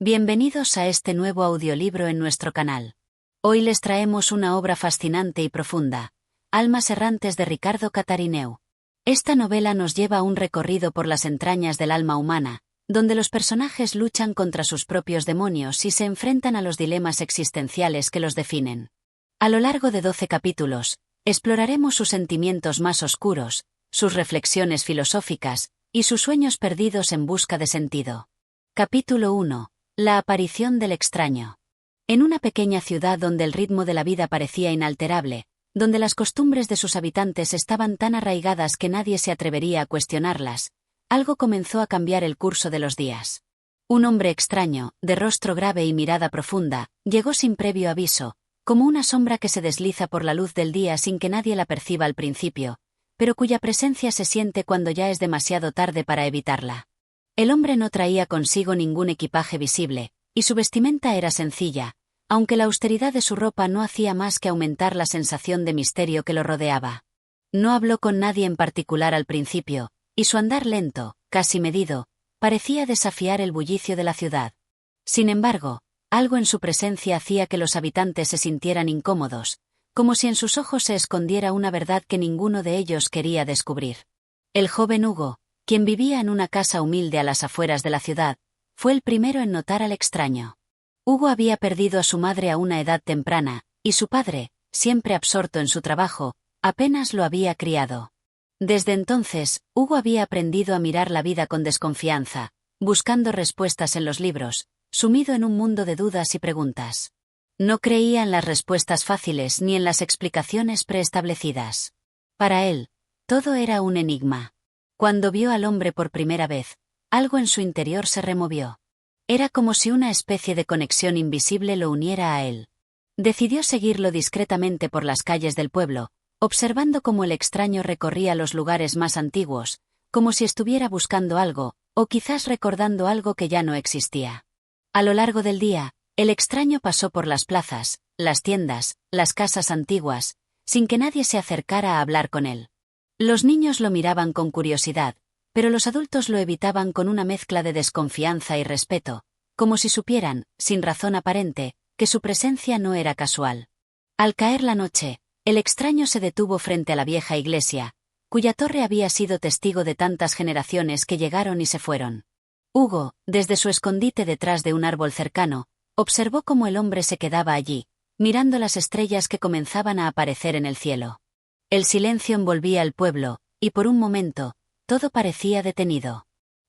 Bienvenidos a este nuevo audiolibro en nuestro canal. Hoy les traemos una obra fascinante y profunda, Almas errantes de Ricardo Catarineu. Esta novela nos lleva a un recorrido por las entrañas del alma humana, donde los personajes luchan contra sus propios demonios y se enfrentan a los dilemas existenciales que los definen. A lo largo de 12 capítulos, exploraremos sus sentimientos más oscuros, sus reflexiones filosóficas y sus sueños perdidos en busca de sentido. Capítulo 1. La aparición del extraño. En una pequeña ciudad donde el ritmo de la vida parecía inalterable, donde las costumbres de sus habitantes estaban tan arraigadas que nadie se atrevería a cuestionarlas, algo comenzó a cambiar el curso de los días. Un hombre extraño, de rostro grave y mirada profunda, llegó sin previo aviso, como una sombra que se desliza por la luz del día sin que nadie la perciba al principio, pero cuya presencia se siente cuando ya es demasiado tarde para evitarla. El hombre no traía consigo ningún equipaje visible, y su vestimenta era sencilla, aunque la austeridad de su ropa no hacía más que aumentar la sensación de misterio que lo rodeaba. No habló con nadie en particular al principio, y su andar lento, casi medido, parecía desafiar el bullicio de la ciudad. Sin embargo, algo en su presencia hacía que los habitantes se sintieran incómodos, como si en sus ojos se escondiera una verdad que ninguno de ellos quería descubrir. El joven Hugo, quien vivía en una casa humilde a las afueras de la ciudad, fue el primero en notar al extraño. Hugo había perdido a su madre a una edad temprana, y su padre, siempre absorto en su trabajo, apenas lo había criado. Desde entonces, Hugo había aprendido a mirar la vida con desconfianza, buscando respuestas en los libros, sumido en un mundo de dudas y preguntas. No creía en las respuestas fáciles ni en las explicaciones preestablecidas. Para él, todo era un enigma. Cuando vio al hombre por primera vez, algo en su interior se removió. Era como si una especie de conexión invisible lo uniera a él. Decidió seguirlo discretamente por las calles del pueblo, observando cómo el extraño recorría los lugares más antiguos, como si estuviera buscando algo, o quizás recordando algo que ya no existía. A lo largo del día, el extraño pasó por las plazas, las tiendas, las casas antiguas, sin que nadie se acercara a hablar con él. Los niños lo miraban con curiosidad, pero los adultos lo evitaban con una mezcla de desconfianza y respeto, como si supieran, sin razón aparente, que su presencia no era casual. Al caer la noche, el extraño se detuvo frente a la vieja iglesia, cuya torre había sido testigo de tantas generaciones que llegaron y se fueron. Hugo, desde su escondite detrás de un árbol cercano, observó cómo el hombre se quedaba allí, mirando las estrellas que comenzaban a aparecer en el cielo. El silencio envolvía al pueblo, y por un momento, todo parecía detenido.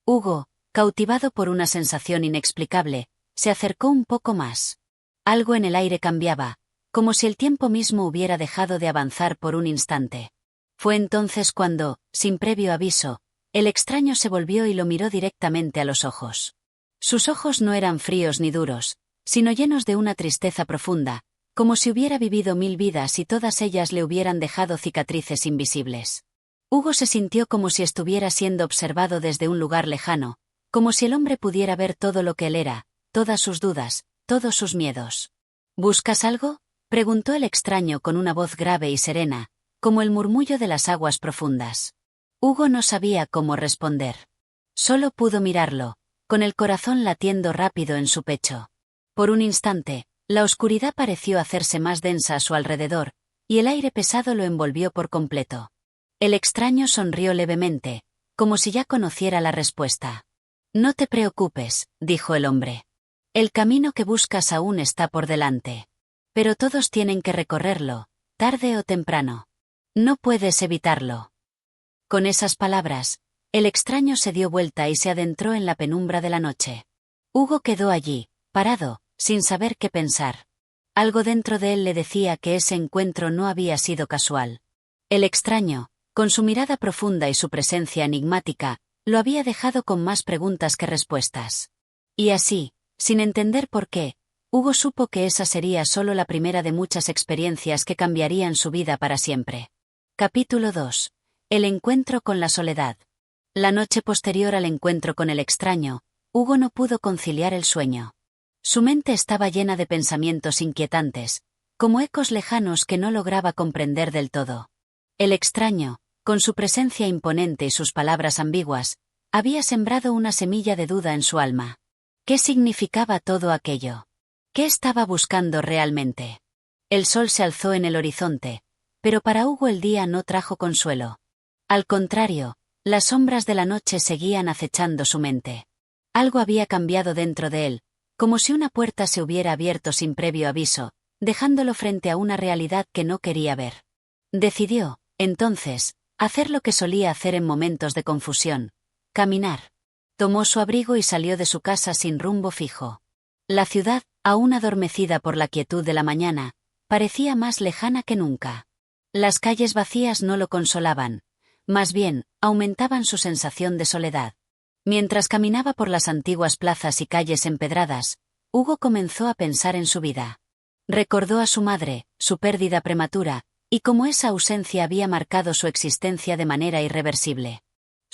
Hugo, cautivado por una sensación inexplicable, se acercó un poco más. Algo en el aire cambiaba, como si el tiempo mismo hubiera dejado de avanzar por un instante. Fue entonces cuando, sin previo aviso, el extraño se volvió y lo miró directamente a los ojos. Sus ojos no eran fríos ni duros, sino llenos de una tristeza profunda, como si hubiera vivido 1000 vidas y todas ellas le hubieran dejado cicatrices invisibles. Hugo se sintió como si estuviera siendo observado desde un lugar lejano, como si el hombre pudiera ver todo lo que él era, todas sus dudas, todos sus miedos. ¿Buscas algo?, preguntó el extraño con una voz grave y serena, como el murmullo de las aguas profundas. Hugo no sabía cómo responder. Solo pudo mirarlo, con el corazón latiendo rápido en su pecho. Por un instante, la oscuridad pareció hacerse más densa a su alrededor, y el aire pesado lo envolvió por completo. El extraño sonrió levemente, como si ya conociera la respuesta. «No te preocupes», dijo el hombre. «El camino que buscas aún está por delante. Pero todos tienen que recorrerlo, tarde o temprano. No puedes evitarlo». Con esas palabras, el extraño se dio vuelta y se adentró en la penumbra de la noche. Hugo quedó allí, parado, sin saber qué pensar. Algo dentro de él le decía que ese encuentro no había sido casual. El extraño, con su mirada profunda y su presencia enigmática, lo había dejado con más preguntas que respuestas. Y así, sin entender por qué, Hugo supo que esa sería solo la primera de muchas experiencias que cambiarían su vida para siempre. Capítulo 2. El encuentro con la soledad. La noche posterior al encuentro con el extraño, Hugo no pudo conciliar el sueño. Su mente estaba llena de pensamientos inquietantes, como ecos lejanos que no lograba comprender del todo. El extraño, con su presencia imponente y sus palabras ambiguas, había sembrado una semilla de duda en su alma. ¿Qué significaba todo aquello? ¿Qué estaba buscando realmente? El sol se alzó en el horizonte, pero para Hugo el día no trajo consuelo. Al contrario, las sombras de la noche seguían acechando su mente. Algo había cambiado dentro de él, como si una puerta se hubiera abierto sin previo aviso, dejándolo frente a una realidad que no quería ver. Decidió, entonces, hacer lo que solía hacer en momentos de confusión: caminar. Tomó su abrigo y salió de su casa sin rumbo fijo. La ciudad, aún adormecida por la quietud de la mañana, parecía más lejana que nunca. Las calles vacías no lo consolaban, más bien, aumentaban su sensación de soledad. Mientras caminaba por las antiguas plazas y calles empedradas, Hugo comenzó a pensar en su vida. Recordó a su madre, su pérdida prematura, y cómo esa ausencia había marcado su existencia de manera irreversible.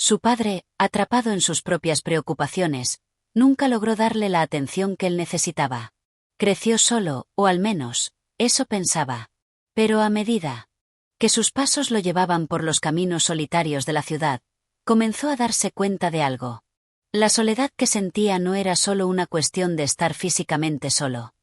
Su padre, atrapado en sus propias preocupaciones, nunca logró darle la atención que él necesitaba. Creció solo, o al menos, eso pensaba. Pero a medida que sus pasos lo llevaban por los caminos solitarios de la ciudad, comenzó a darse cuenta de algo. La soledad que sentía no era solo una cuestión de estar físicamente solo.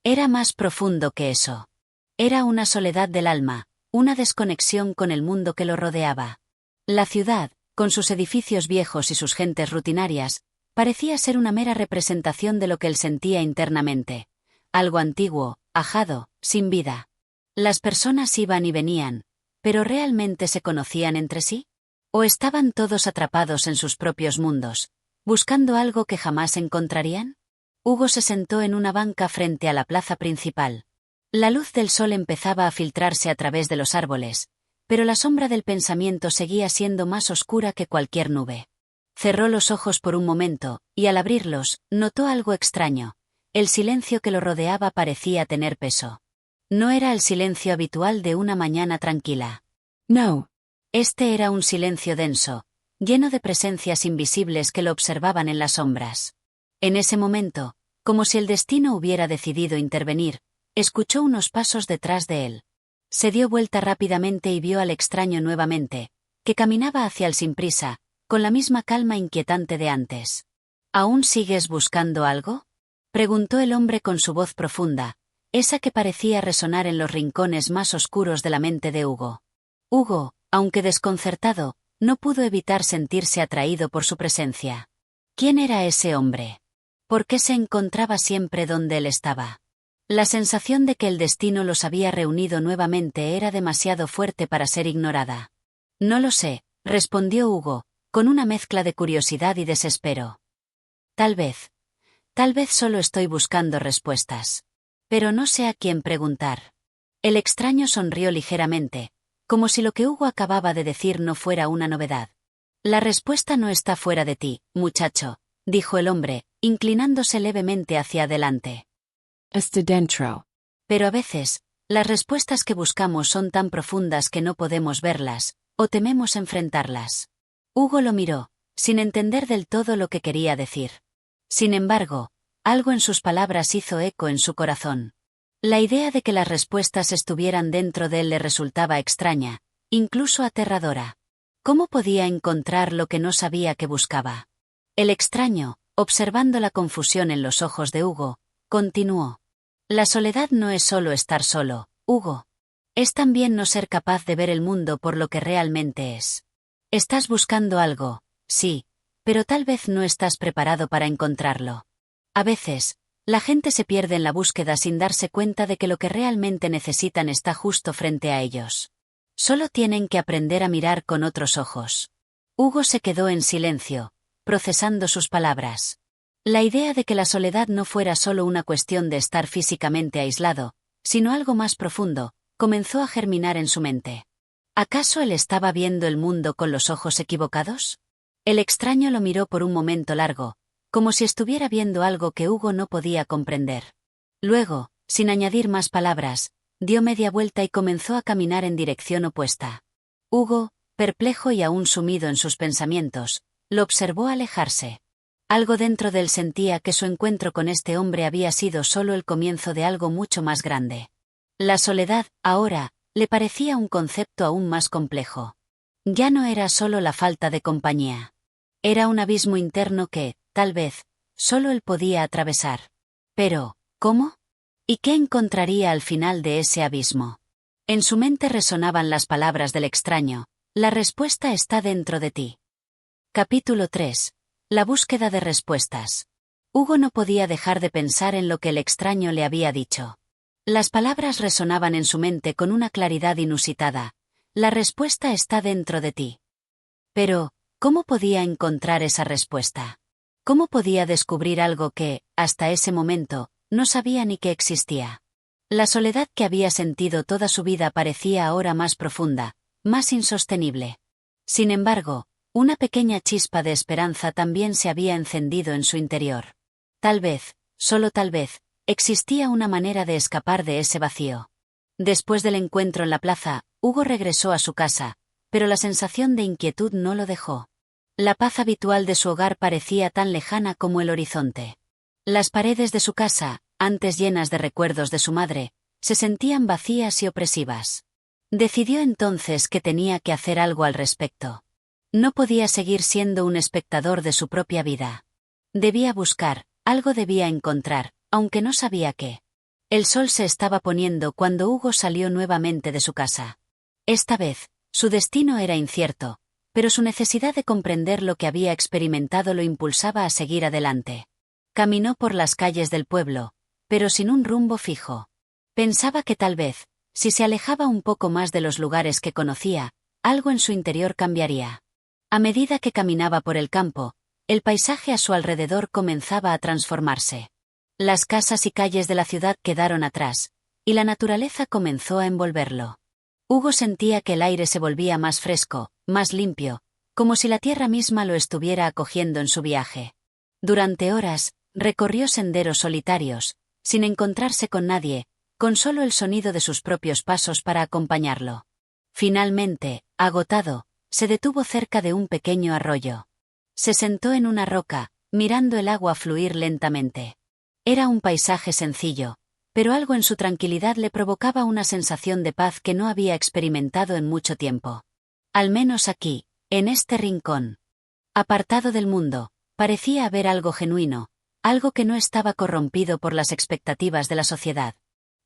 Era más profundo que eso. Era una soledad del alma, una desconexión con el mundo que lo rodeaba. La ciudad, con sus edificios viejos y sus gentes rutinarias, parecía ser una mera representación de lo que él sentía internamente. Algo antiguo, ajado, sin vida. Las personas iban y venían, pero ¿realmente se conocían entre sí? ¿O estaban todos atrapados en sus propios mundos, buscando algo que jamás encontrarían? Hugo se sentó en una banca frente a la plaza principal. La luz del sol empezaba a filtrarse a través de los árboles, pero la sombra del pensamiento seguía siendo más oscura que cualquier nube. Cerró los ojos por un momento, y al abrirlos, notó algo extraño. El silencio que lo rodeaba parecía tener peso. No era el silencio habitual de una mañana tranquila. No. Este era un silencio denso, lleno de presencias invisibles que lo observaban en las sombras. En ese momento, como si el destino hubiera decidido intervenir, escuchó unos pasos detrás de él. Se dio vuelta rápidamente y vio al extraño nuevamente, que caminaba hacia él sin prisa, con la misma calma inquietante de antes. ¿Aún sigues buscando algo?, preguntó el hombre con su voz profunda, esa que parecía resonar en los rincones más oscuros de la mente de Hugo. Hugo, aunque desconcertado, no pudo evitar sentirse atraído por su presencia. ¿Quién era ese hombre? ¿Por qué se encontraba siempre donde él estaba? La sensación de que el destino los había reunido nuevamente era demasiado fuerte para ser ignorada. No lo sé, respondió Hugo, con una mezcla de curiosidad y desespero. Tal vez solo estoy buscando respuestas. Pero no sé a quién preguntar. El extraño sonrió ligeramente, como si lo que Hugo acababa de decir no fuera una novedad. La respuesta no está fuera de ti, muchacho, dijo el hombre, inclinándose levemente hacia adelante. Está dentro. Pero a veces, las respuestas que buscamos son tan profundas que no podemos verlas, o tememos enfrentarlas. Hugo lo miró, sin entender del todo lo que quería decir. Sin embargo, algo en sus palabras hizo eco en su corazón. La idea de que las respuestas estuvieran dentro de él le resultaba extraña, incluso aterradora. ¿Cómo podía encontrar lo que no sabía que buscaba? El extraño, observando la confusión en los ojos de Hugo, continuó. La soledad no es solo estar solo, Hugo. Es también no ser capaz de ver el mundo por lo que realmente es. Estás buscando algo, sí, pero tal vez no estás preparado para encontrarlo. A veces, la gente se pierde en la búsqueda sin darse cuenta de que lo que realmente necesitan está justo frente a ellos. Solo tienen que aprender a mirar con otros ojos. Hugo se quedó en silencio, procesando sus palabras. La idea de que la soledad no fuera solo una cuestión de estar físicamente aislado, sino algo más profundo, comenzó a germinar en su mente. ¿Acaso él estaba viendo el mundo con los ojos equivocados? El extraño lo miró por un momento largo, como si estuviera viendo algo que Hugo no podía comprender. Luego, sin añadir más palabras, dio media vuelta y comenzó a caminar en dirección opuesta. Hugo, perplejo y aún sumido en sus pensamientos, lo observó alejarse. Algo dentro de él sentía que su encuentro con este hombre había sido solo el comienzo de algo mucho más grande. La soledad, ahora, le parecía un concepto aún más complejo. Ya no era solo la falta de compañía. Era un abismo interno que, tal vez, solo él podía atravesar. Pero, ¿cómo? ¿Y qué encontraría al final de ese abismo? En su mente resonaban las palabras del extraño: la respuesta está dentro de ti. Capítulo 3. La búsqueda de respuestas. Hugo no podía dejar de pensar en lo que el extraño le había dicho. Las palabras resonaban en su mente con una claridad inusitada: la respuesta está dentro de ti. Pero, ¿cómo podía encontrar esa respuesta? ¿Cómo podía descubrir algo que, hasta ese momento, no sabía ni que existía? La soledad que había sentido toda su vida parecía ahora más profunda, más insostenible. Sin embargo, una pequeña chispa de esperanza también se había encendido en su interior. Tal vez, solo tal vez, existía una manera de escapar de ese vacío. Después del encuentro en la plaza, Hugo regresó a su casa, pero la sensación de inquietud no lo dejó. La paz habitual de su hogar parecía tan lejana como el horizonte. Las paredes de su casa, antes llenas de recuerdos de su madre, se sentían vacías y opresivas. Decidió entonces que tenía que hacer algo al respecto. No podía seguir siendo un espectador de su propia vida. Debía buscar, algo debía encontrar, aunque no sabía qué. El sol se estaba poniendo cuando Hugo salió nuevamente de su casa. Esta vez, su destino era incierto, pero su necesidad de comprender lo que había experimentado lo impulsaba a seguir adelante. Caminó por las calles del pueblo, pero sin un rumbo fijo. Pensaba que tal vez, si se alejaba un poco más de los lugares que conocía, algo en su interior cambiaría. A medida que caminaba por el campo, el paisaje a su alrededor comenzaba a transformarse. Las casas y calles de la ciudad quedaron atrás, y la naturaleza comenzó a envolverlo. Hugo sentía que el aire se volvía más fresco, más limpio, como si la tierra misma lo estuviera acogiendo en su viaje. Durante horas, recorrió senderos solitarios, sin encontrarse con nadie, con solo el sonido de sus propios pasos para acompañarlo. Finalmente, agotado, se detuvo cerca de un pequeño arroyo. Se sentó en una roca, mirando el agua fluir lentamente. Era un paisaje sencillo, pero algo en su tranquilidad le provocaba una sensación de paz que no había experimentado en mucho tiempo. Al menos aquí, en este rincón. Apartado del mundo, parecía haber algo genuino, algo que no estaba corrompido por las expectativas de la sociedad.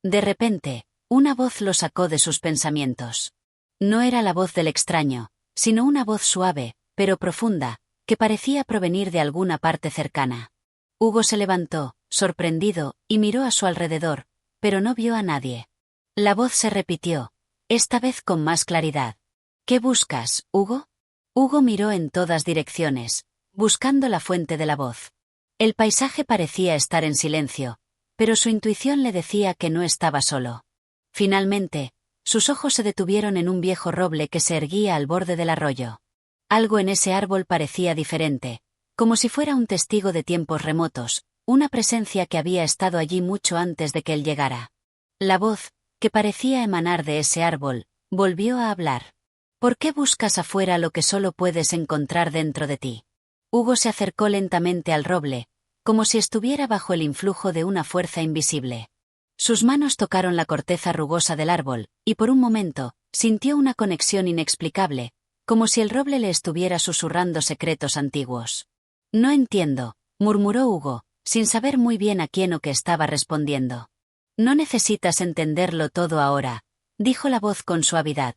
De repente, una voz lo sacó de sus pensamientos. No era la voz del extraño, sino una voz suave, pero profunda, que parecía provenir de alguna parte cercana. Hugo se levantó, sorprendido, y miró a su alrededor, pero no vio a nadie. La voz se repitió, esta vez con más claridad. ¿Qué buscas, Hugo? Hugo miró en todas direcciones, buscando la fuente de la voz. El paisaje parecía estar en silencio, pero su intuición le decía que no estaba solo. Finalmente, sus ojos se detuvieron en un viejo roble que se erguía al borde del arroyo. Algo en ese árbol parecía diferente, como si fuera un testigo de tiempos remotos, una presencia que había estado allí mucho antes de que él llegara. La voz, que parecía emanar de ese árbol, volvió a hablar. ¿Por qué buscas afuera lo que solo puedes encontrar dentro de ti? Hugo se acercó lentamente al roble, como si estuviera bajo el influjo de una fuerza invisible. Sus manos tocaron la corteza rugosa del árbol, y por un momento, sintió una conexión inexplicable, como si el roble le estuviera susurrando secretos antiguos. No entiendo, murmuró Hugo, sin saber muy bien a quién o qué estaba respondiendo. No necesitas entenderlo todo ahora, dijo la voz con suavidad.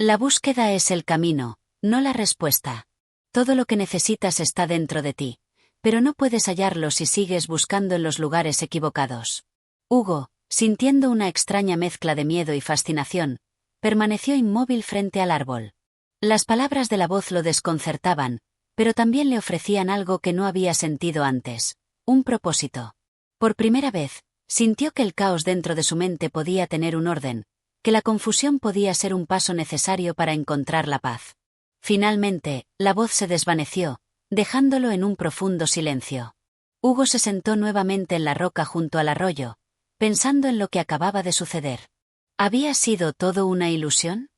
La búsqueda es el camino, no la respuesta. Todo lo que necesitas está dentro de ti, pero no puedes hallarlo si sigues buscando en los lugares equivocados. Hugo, sintiendo una extraña mezcla de miedo y fascinación, permaneció inmóvil frente al árbol. Las palabras de la voz lo desconcertaban, pero también le ofrecían algo que no había sentido antes, un propósito. Por primera vez, sintió que el caos dentro de su mente podía tener un orden, que la confusión podía ser un paso necesario para encontrar la paz. Finalmente, la voz se desvaneció, dejándolo en un profundo silencio. Hugo se sentó nuevamente en la roca junto al arroyo, pensando en lo que acababa de suceder. ¿Había sido todo una ilusión?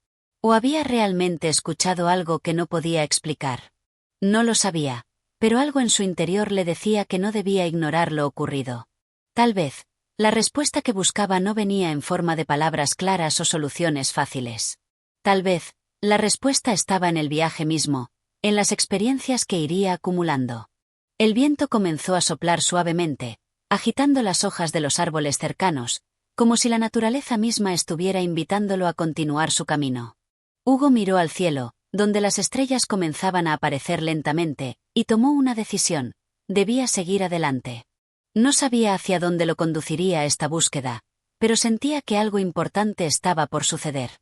¿O había realmente escuchado algo que no podía explicar? No lo sabía, pero algo en su interior le decía que no debía ignorar lo ocurrido. Tal vez, la respuesta que buscaba no venía en forma de palabras claras o soluciones fáciles. Tal vez, la respuesta estaba en el viaje mismo, en las experiencias que iría acumulando. El viento comenzó a soplar suavemente, agitando las hojas de los árboles cercanos, como si la naturaleza misma estuviera invitándolo a continuar su camino. Hugo miró al cielo, donde las estrellas comenzaban a aparecer lentamente, y tomó una decisión: debía seguir adelante. No sabía hacia dónde lo conduciría esta búsqueda, pero sentía que algo importante estaba por suceder.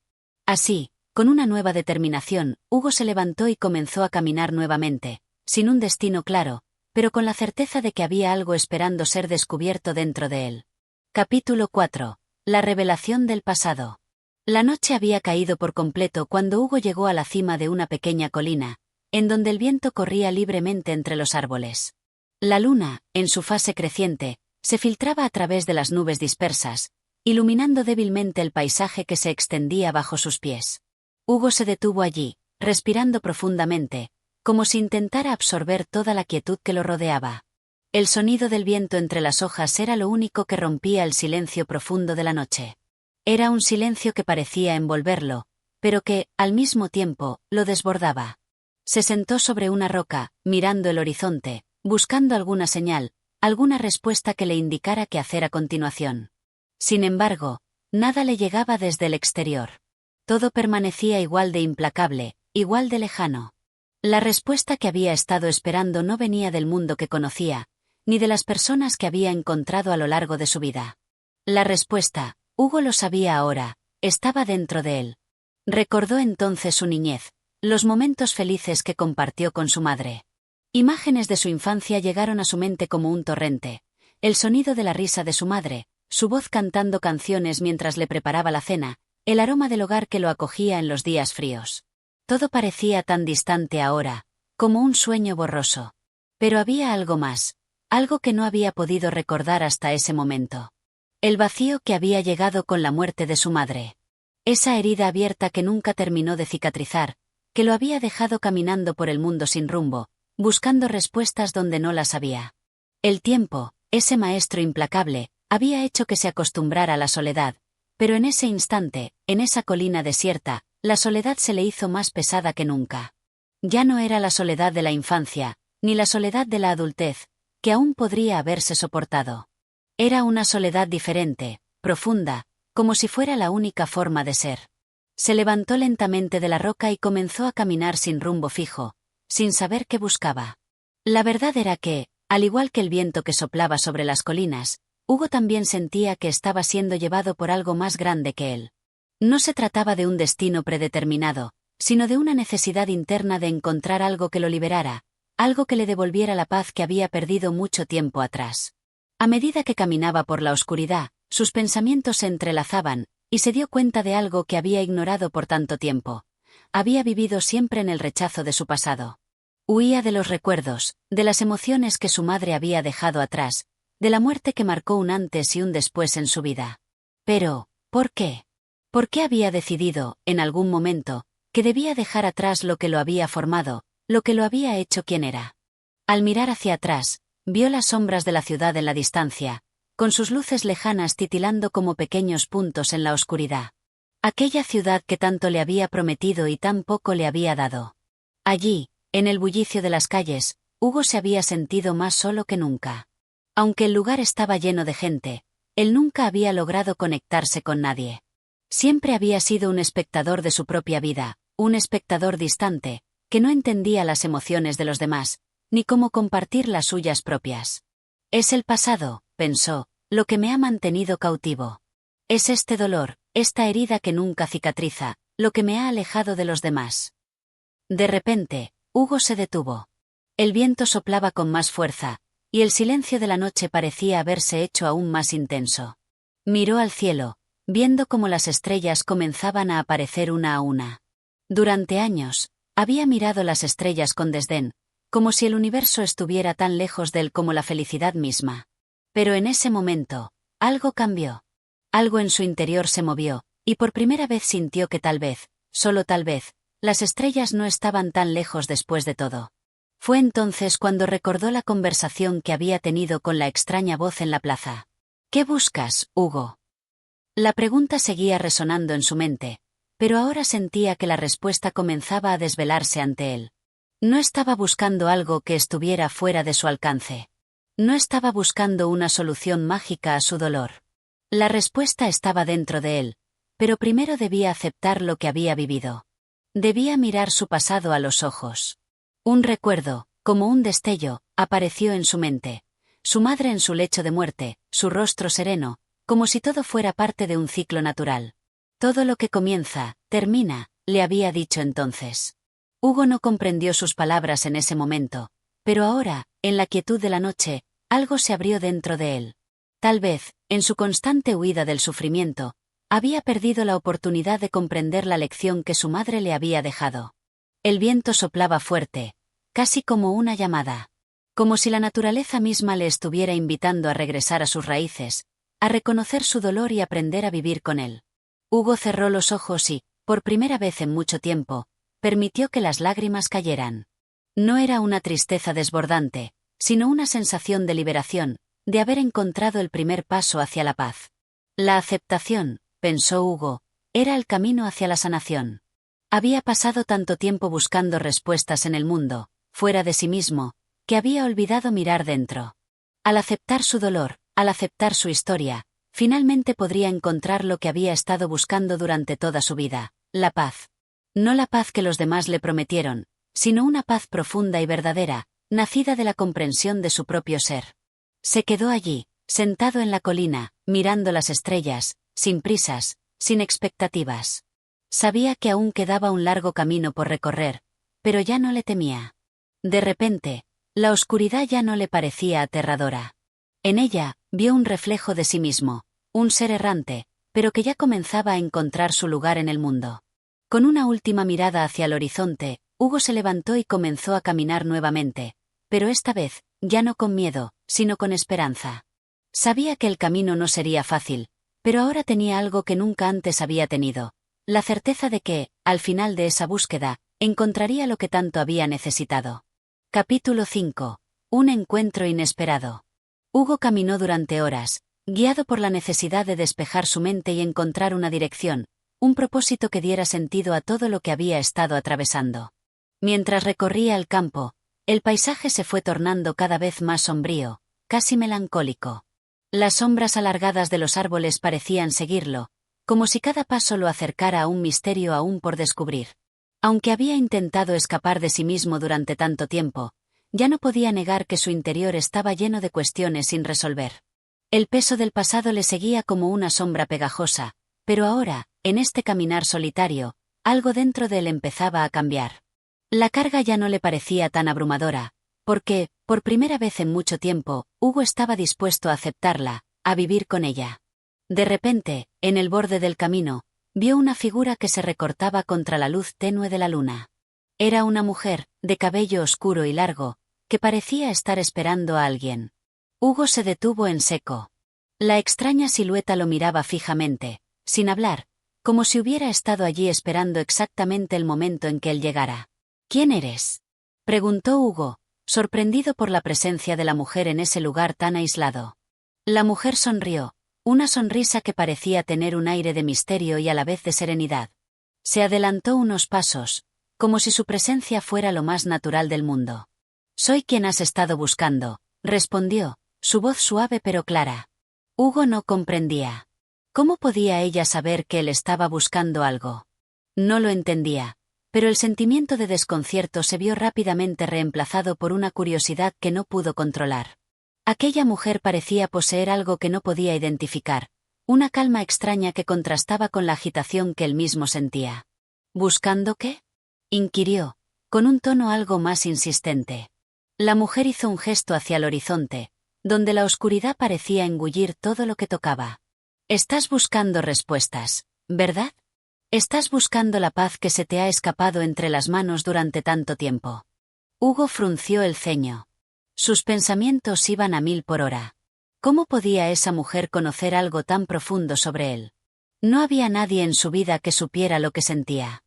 Así, con una nueva determinación, Hugo se levantó y comenzó a caminar nuevamente, sin un destino claro, pero con la certeza de que había algo esperando ser descubierto dentro de él. Capítulo 4. La revelación del pasado. La noche había caído por completo cuando Hugo llegó a la cima de una pequeña colina, en donde el viento corría libremente entre los árboles. La luna, en su fase creciente, se filtraba a través de las nubes dispersas, iluminando débilmente el paisaje que se extendía bajo sus pies. Hugo se detuvo allí, respirando profundamente, como si intentara absorber toda la quietud que lo rodeaba. El sonido del viento entre las hojas era lo único que rompía el silencio profundo de la noche. Era un silencio que parecía envolverlo, pero que, al mismo tiempo, lo desbordaba. Se sentó sobre una roca, mirando el horizonte, buscando alguna señal, alguna respuesta que le indicara qué hacer a continuación. Sin embargo, nada le llegaba desde el exterior. Todo permanecía igual de implacable, igual de lejano. La respuesta que había estado esperando no venía del mundo que conocía, ni de las personas que había encontrado a lo largo de su vida. La respuesta, Hugo lo sabía ahora, estaba dentro de él. Recordó entonces su niñez, los momentos felices que compartió con su madre. Imágenes de su infancia llegaron a su mente como un torrente: el sonido de la risa de su madre, su voz cantando canciones mientras le preparaba la cena, el aroma del hogar que lo acogía en los días fríos. Todo parecía tan distante ahora, como un sueño borroso. Pero había algo más, algo que no había podido recordar hasta ese momento. El vacío que había llegado con la muerte de su madre. Esa herida abierta que nunca terminó de cicatrizar, que lo había dejado caminando por el mundo sin rumbo, buscando respuestas donde no las había. El tiempo, ese maestro implacable, había hecho que se acostumbrara a la soledad, pero en ese instante, en esa colina desierta, la soledad se le hizo más pesada que nunca. Ya no era la soledad de la infancia, ni la soledad de la adultez, que aún podría haberse soportado. Era una soledad diferente, profunda, como si fuera la única forma de ser. Se levantó lentamente de la roca y comenzó a caminar sin rumbo fijo, sin saber qué buscaba. La verdad era que, al igual que el viento que soplaba sobre las colinas, Hugo también sentía que estaba siendo llevado por algo más grande que él. No se trataba de un destino predeterminado, sino de una necesidad interna de encontrar algo que lo liberara, algo que le devolviera la paz que había perdido mucho tiempo atrás. A medida que caminaba por la oscuridad, sus pensamientos se entrelazaban, y se dio cuenta de algo que había ignorado por tanto tiempo. Había vivido siempre en el rechazo de su pasado. Huía de los recuerdos, de las emociones que su madre había dejado atrás, de la muerte que marcó un antes y un después en su vida. Pero, ¿por qué? ¿Por qué había decidido, en algún momento, que debía dejar atrás lo que lo había formado, lo que lo había hecho quien era? Al mirar hacia atrás, vio las sombras de la ciudad en la distancia, con sus luces lejanas titilando como pequeños puntos en la oscuridad. Aquella ciudad que tanto le había prometido y tan poco le había dado. Allí, en el bullicio de las calles, Hugo se había sentido más solo que nunca. Aunque el lugar estaba lleno de gente, él nunca había logrado conectarse con nadie. Siempre había sido un espectador de su propia vida, un espectador distante, que no entendía las emociones de los demás, ni cómo compartir las suyas propias. Es el pasado, pensó, lo que me ha mantenido cautivo. Es este dolor, esta herida que nunca cicatriza, lo que me ha alejado de los demás. De repente, Hugo se detuvo. El viento soplaba con más fuerza, y el silencio de la noche parecía haberse hecho aún más intenso. Miró al cielo, viendo cómo las estrellas comenzaban a aparecer una a una. Durante años, había mirado las estrellas con desdén, como si el universo estuviera tan lejos de él como la felicidad misma. Pero en ese momento, algo cambió. Algo en su interior se movió, y por primera vez sintió que tal vez, solo tal vez, las estrellas no estaban tan lejos después de todo. Fue entonces cuando recordó la conversación que había tenido con la extraña voz en la plaza. ¿Qué buscas, Hugo? La pregunta seguía resonando en su mente, pero ahora sentía que la respuesta comenzaba a desvelarse ante él. No estaba buscando algo que estuviera fuera de su alcance. No estaba buscando una solución mágica a su dolor. La respuesta estaba dentro de él, pero primero debía aceptar lo que había vivido. Debía mirar su pasado a los ojos. Un recuerdo, como un destello, apareció en su mente. Su madre en su lecho de muerte, su rostro sereno, como si todo fuera parte de un ciclo natural. Todo lo que comienza, termina, le había dicho entonces. Hugo no comprendió sus palabras en ese momento, pero ahora, en la quietud de la noche, algo se abrió dentro de él. Tal vez, en su constante huida del sufrimiento, había perdido la oportunidad de comprender la lección que su madre le había dejado. El viento soplaba fuerte, casi como una llamada. Como si la naturaleza misma le estuviera invitando a regresar a sus raíces, a reconocer su dolor y aprender a vivir con él. Hugo cerró los ojos y, por primera vez en mucho tiempo, permitió que las lágrimas cayeran. No era una tristeza desbordante, sino una sensación de liberación, de haber encontrado el primer paso hacia la paz. La aceptación, pensó Hugo, era el camino hacia la sanación. Había pasado tanto tiempo buscando respuestas en el mundo, fuera de sí mismo, que había olvidado mirar dentro. Al aceptar su dolor, al aceptar su historia, finalmente podría encontrar lo que había estado buscando durante toda su vida, la paz. No la paz que los demás le prometieron, sino una paz profunda y verdadera, nacida de la comprensión de su propio ser. Se quedó allí, sentado en la colina, mirando las estrellas, sin prisas, sin expectativas. Sabía que aún quedaba un largo camino por recorrer, pero ya no le temía. De repente, la oscuridad ya no le parecía aterradora. En ella, vio un reflejo de sí mismo, un ser errante, pero que ya comenzaba a encontrar su lugar en el mundo. Con una última mirada hacia el horizonte, Hugo se levantó y comenzó a caminar nuevamente, pero esta vez, ya no con miedo, sino con esperanza. Sabía que el camino no sería fácil, pero ahora tenía algo que nunca antes había tenido, la certeza de que, al final de esa búsqueda, encontraría lo que tanto había necesitado. Capítulo 5. Un encuentro inesperado. Hugo caminó durante horas, guiado por la necesidad de despejar su mente y encontrar una dirección, un propósito que diera sentido a todo lo que había estado atravesando. Mientras recorría el campo, el paisaje se fue tornando cada vez más sombrío, casi melancólico. Las sombras alargadas de los árboles parecían seguirlo, como si cada paso lo acercara a un misterio aún por descubrir. Aunque había intentado escapar de sí mismo durante tanto tiempo, ya no podía negar que su interior estaba lleno de cuestiones sin resolver. El peso del pasado le seguía como una sombra pegajosa, pero ahora, en este caminar solitario, algo dentro de él empezaba a cambiar. La carga ya no le parecía tan abrumadora, porque, por primera vez en mucho tiempo, Hugo estaba dispuesto a aceptarla, a vivir con ella. De repente, en el borde del camino, vio una figura que se recortaba contra la luz tenue de la luna. Era una mujer, de cabello oscuro y largo, que parecía estar esperando a alguien. Hugo se detuvo en seco. La extraña silueta lo miraba fijamente, sin hablar, como si hubiera estado allí esperando exactamente el momento en que él llegara. ¿Quién eres?, preguntó Hugo, sorprendido por la presencia de la mujer en ese lugar tan aislado. La mujer sonrió, una sonrisa que parecía tener un aire de misterio y a la vez de serenidad. Se adelantó unos pasos, como si su presencia fuera lo más natural del mundo. «Soy quien has estado buscando», respondió, su voz suave pero clara. Hugo no comprendía. ¿Cómo podía ella saber que él estaba buscando algo? No lo entendía, pero el sentimiento de desconcierto se vio rápidamente reemplazado por una curiosidad que no pudo controlar. Aquella mujer parecía poseer algo que no podía identificar, una calma extraña que contrastaba con la agitación que él mismo sentía. ¿Buscando qué?, inquirió, con un tono algo más insistente. La mujer hizo un gesto hacia el horizonte, donde la oscuridad parecía engullir todo lo que tocaba. Estás buscando respuestas, ¿verdad? Estás buscando la paz que se te ha escapado entre las manos durante tanto tiempo. Hugo frunció el ceño. Sus pensamientos iban a 1000 por hora. ¿Cómo podía esa mujer conocer algo tan profundo sobre él? No había nadie en su vida que supiera lo que sentía.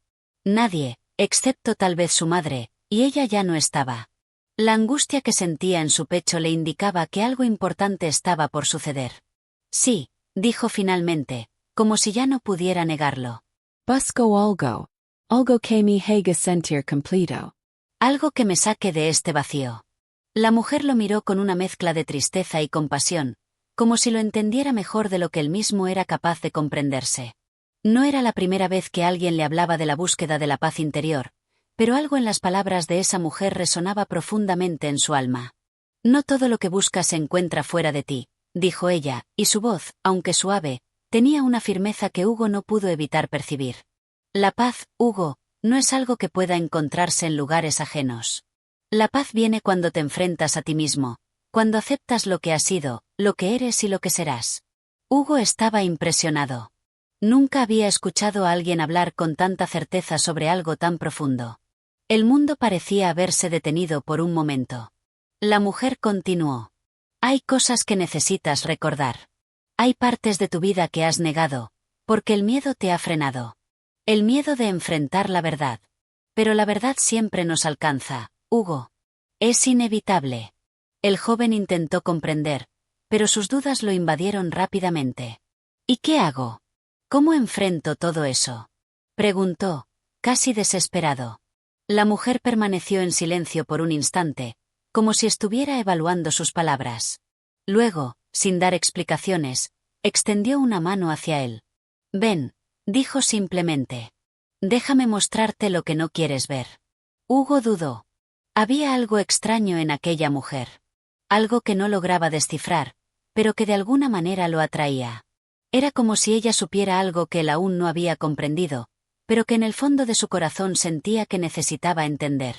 Nadie, excepto tal vez su madre, y ella ya no estaba. La angustia que sentía en su pecho le indicaba que algo importante estaba por suceder. Sí, dijo finalmente, como si ya no pudiera negarlo. Busco algo. Algo que me haga sentir completo. Algo que me saque de este vacío. La mujer lo miró con una mezcla de tristeza y compasión, como si lo entendiera mejor de lo que él mismo era capaz de comprenderse. No era la primera vez que alguien le hablaba de la búsqueda de la paz interior, pero algo en las palabras de esa mujer resonaba profundamente en su alma. No todo lo que buscas se encuentra fuera de ti, dijo ella, y su voz, aunque suave, tenía una firmeza que Hugo no pudo evitar percibir. La paz, Hugo, no es algo que pueda encontrarse en lugares ajenos. La paz viene cuando te enfrentas a ti mismo, cuando aceptas lo que has sido, lo que eres y lo que serás. Hugo estaba impresionado. Nunca había escuchado a alguien hablar con tanta certeza sobre algo tan profundo. El mundo parecía haberse detenido por un momento. La mujer continuó. Hay cosas que necesitas recordar. Hay partes de tu vida que has negado, porque el miedo te ha frenado. El miedo de enfrentar la verdad. Pero la verdad siempre nos alcanza, Hugo. Es inevitable. El joven intentó comprender, pero sus dudas lo invadieron rápidamente. ¿Y qué hago? ¿Cómo enfrento todo eso? Preguntó, casi desesperado. La mujer permaneció en silencio por un instante, como si estuviera evaluando sus palabras. Luego, sin dar explicaciones, extendió una mano hacia él. Ven, dijo simplemente. Déjame mostrarte lo que no quieres ver. Hugo dudó. Había algo extraño en aquella mujer. Algo que no lograba descifrar, pero que de alguna manera lo atraía. Era como si ella supiera algo que él aún no había comprendido, pero que en el fondo de su corazón sentía que necesitaba entender.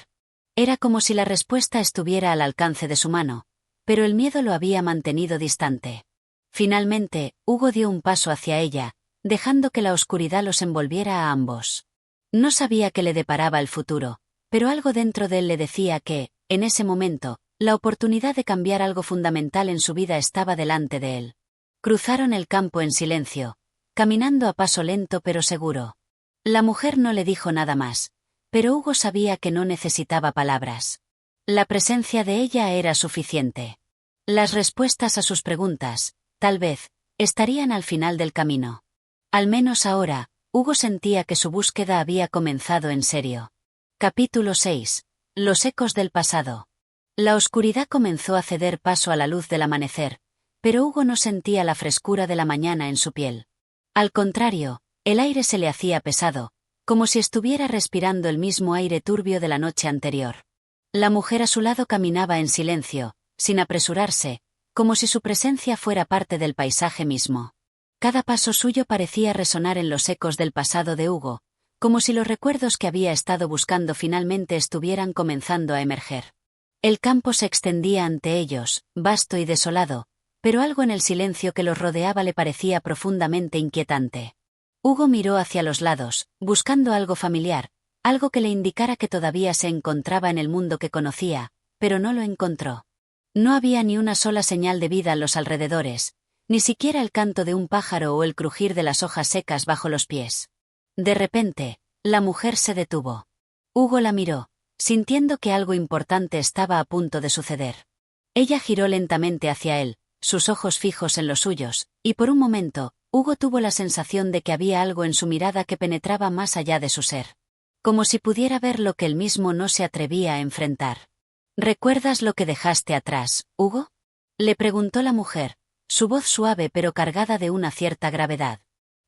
Era como si la respuesta estuviera al alcance de su mano, pero el miedo lo había mantenido distante. Finalmente, Hugo dio un paso hacia ella, dejando que la oscuridad los envolviera a ambos. No sabía qué le deparaba el futuro, pero algo dentro de él le decía que, en ese momento, la oportunidad de cambiar algo fundamental en su vida estaba delante de él. Cruzaron el campo en silencio, caminando a paso lento pero seguro. La mujer no le dijo nada más, pero Hugo sabía que no necesitaba palabras. La presencia de ella era suficiente. Las respuestas a sus preguntas, tal vez, estarían al final del camino. Al menos ahora, Hugo sentía que su búsqueda había comenzado en serio. Capítulo 6. Los ecos del pasado. La oscuridad comenzó a ceder paso a la luz del amanecer, pero Hugo no sentía la frescura de la mañana en su piel. Al contrario, el aire se le hacía pesado, como si estuviera respirando el mismo aire turbio de la noche anterior. La mujer a su lado caminaba en silencio, sin apresurarse, como si su presencia fuera parte del paisaje mismo. Cada paso suyo parecía resonar en los ecos del pasado de Hugo, como si los recuerdos que había estado buscando finalmente estuvieran comenzando a emerger. El campo se extendía ante ellos, vasto y desolado, pero algo en el silencio que los rodeaba le parecía profundamente inquietante. Hugo miró hacia los lados, buscando algo familiar, algo que le indicara que todavía se encontraba en el mundo que conocía, pero no lo encontró. No había ni una sola señal de vida en los alrededores, ni siquiera el canto de un pájaro o el crujir de las hojas secas bajo los pies. De repente, la mujer se detuvo. Hugo la miró, sintiendo que algo importante estaba a punto de suceder. Ella giró lentamente hacia él, sus ojos fijos en los suyos, y por un momento, Hugo tuvo la sensación de que había algo en su mirada que penetraba más allá de su ser. Como si pudiera ver lo que él mismo no se atrevía a enfrentar. ¿Recuerdas lo que dejaste atrás, Hugo? Le preguntó la mujer, su voz suave pero cargada de una cierta gravedad.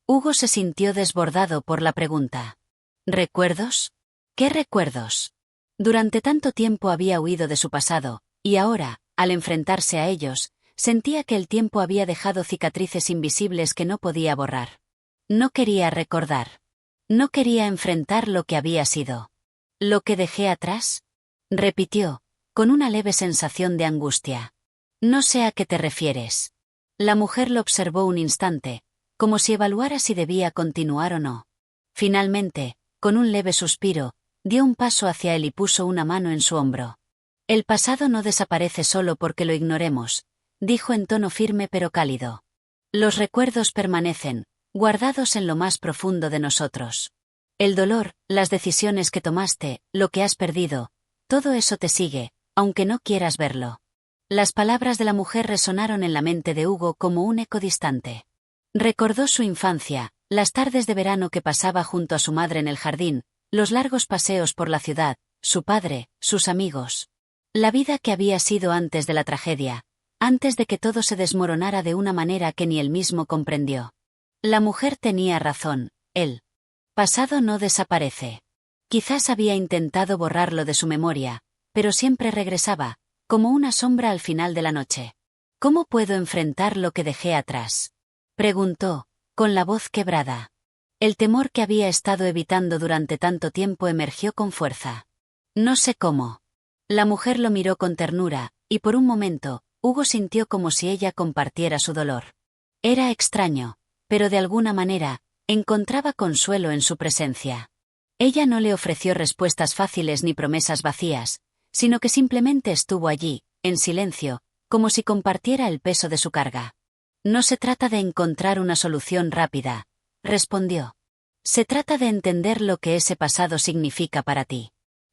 Hugo se sintió desbordado por la pregunta. ¿Recuerdos? ¿Qué recuerdos? Durante tanto tiempo había huido de su pasado, y ahora, al enfrentarse a ellos, sentía que el tiempo había dejado cicatrices invisibles que no podía borrar. No quería recordar. No quería enfrentar lo que había sido. ¿Lo que dejé atrás? Repitió, con una leve sensación de angustia. No sé a qué te refieres. La mujer lo observó un instante, como si evaluara si debía continuar o no. Finalmente, con un leve suspiro, dio un paso hacia él y puso una mano en su hombro. El pasado no desaparece solo porque lo ignoremos, dijo en tono firme pero cálido. Los recuerdos permanecen, guardados en lo más profundo de nosotros. El dolor, las decisiones que tomaste, lo que has perdido, todo eso te sigue, aunque no quieras verlo. Las palabras de la mujer resonaron en la mente de Hugo como un eco distante. Recordó su infancia, las tardes de verano que pasaba junto a su madre en el jardín, los largos paseos por la ciudad, su padre, sus amigos. La vida que había sido antes de la tragedia, antes de que todo se desmoronara de una manera que ni él mismo comprendió. La mujer tenía razón, el pasado no desaparece. Quizás había intentado borrarlo de su memoria, pero siempre regresaba, como una sombra al final de la noche. ¿Cómo puedo enfrentar lo que dejé atrás?, preguntó, con la voz quebrada. El temor que había estado evitando durante tanto tiempo emergió con fuerza. No sé cómo. La mujer lo miró con ternura, y por un momento, Hugo sintió como si ella compartiera su dolor. Era extraño, pero de alguna manera, encontraba consuelo en su presencia. Ella no le ofreció respuestas fáciles ni promesas vacías, sino que simplemente estuvo allí, en silencio, como si compartiera el peso de su carga. No se trata de encontrar una solución rápida, respondió. Se trata de entender lo que ese pasado significa para ti.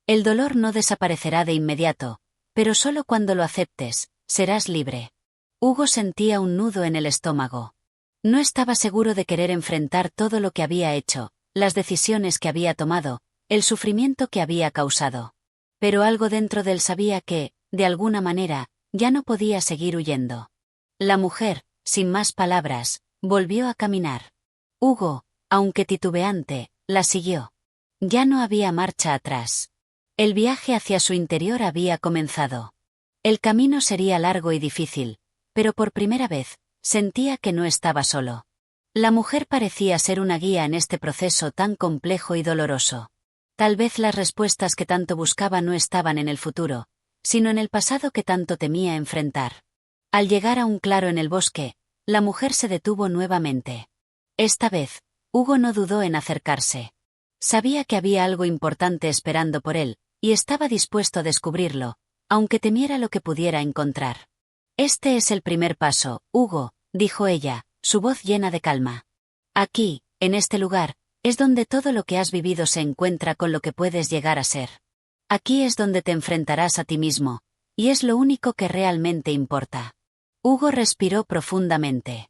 El dolor no desaparecerá de inmediato, pero solo cuando lo aceptes, serás libre. Hugo sentía un nudo en el estómago. No estaba seguro de querer enfrentar todo lo que había hecho, las decisiones que había tomado, el sufrimiento que había causado. Pero algo dentro de él sabía que, de alguna manera, ya no podía seguir huyendo. La mujer, sin más palabras, volvió a caminar. Hugo, aunque titubeante, la siguió. Ya no había marcha atrás. El viaje hacia su interior había comenzado. El camino sería largo y difícil, pero por primera vez, sentía que no estaba solo. La mujer parecía ser una guía en este proceso tan complejo y doloroso. Tal vez las respuestas que tanto buscaba no estaban en el futuro, sino en el pasado que tanto temía enfrentar. Al llegar a un claro en el bosque, la mujer se detuvo nuevamente. Esta vez, Hugo no dudó en acercarse. Sabía que había algo importante esperando por él, y estaba dispuesto a descubrirlo, aunque temiera lo que pudiera encontrar. Este es el primer paso, Hugo, dijo ella, su voz llena de calma. Aquí, en este lugar, es donde todo lo que has vivido se encuentra con lo que puedes llegar a ser. Aquí es donde te enfrentarás a ti mismo, y es lo único que realmente importa. Hugo respiró profundamente.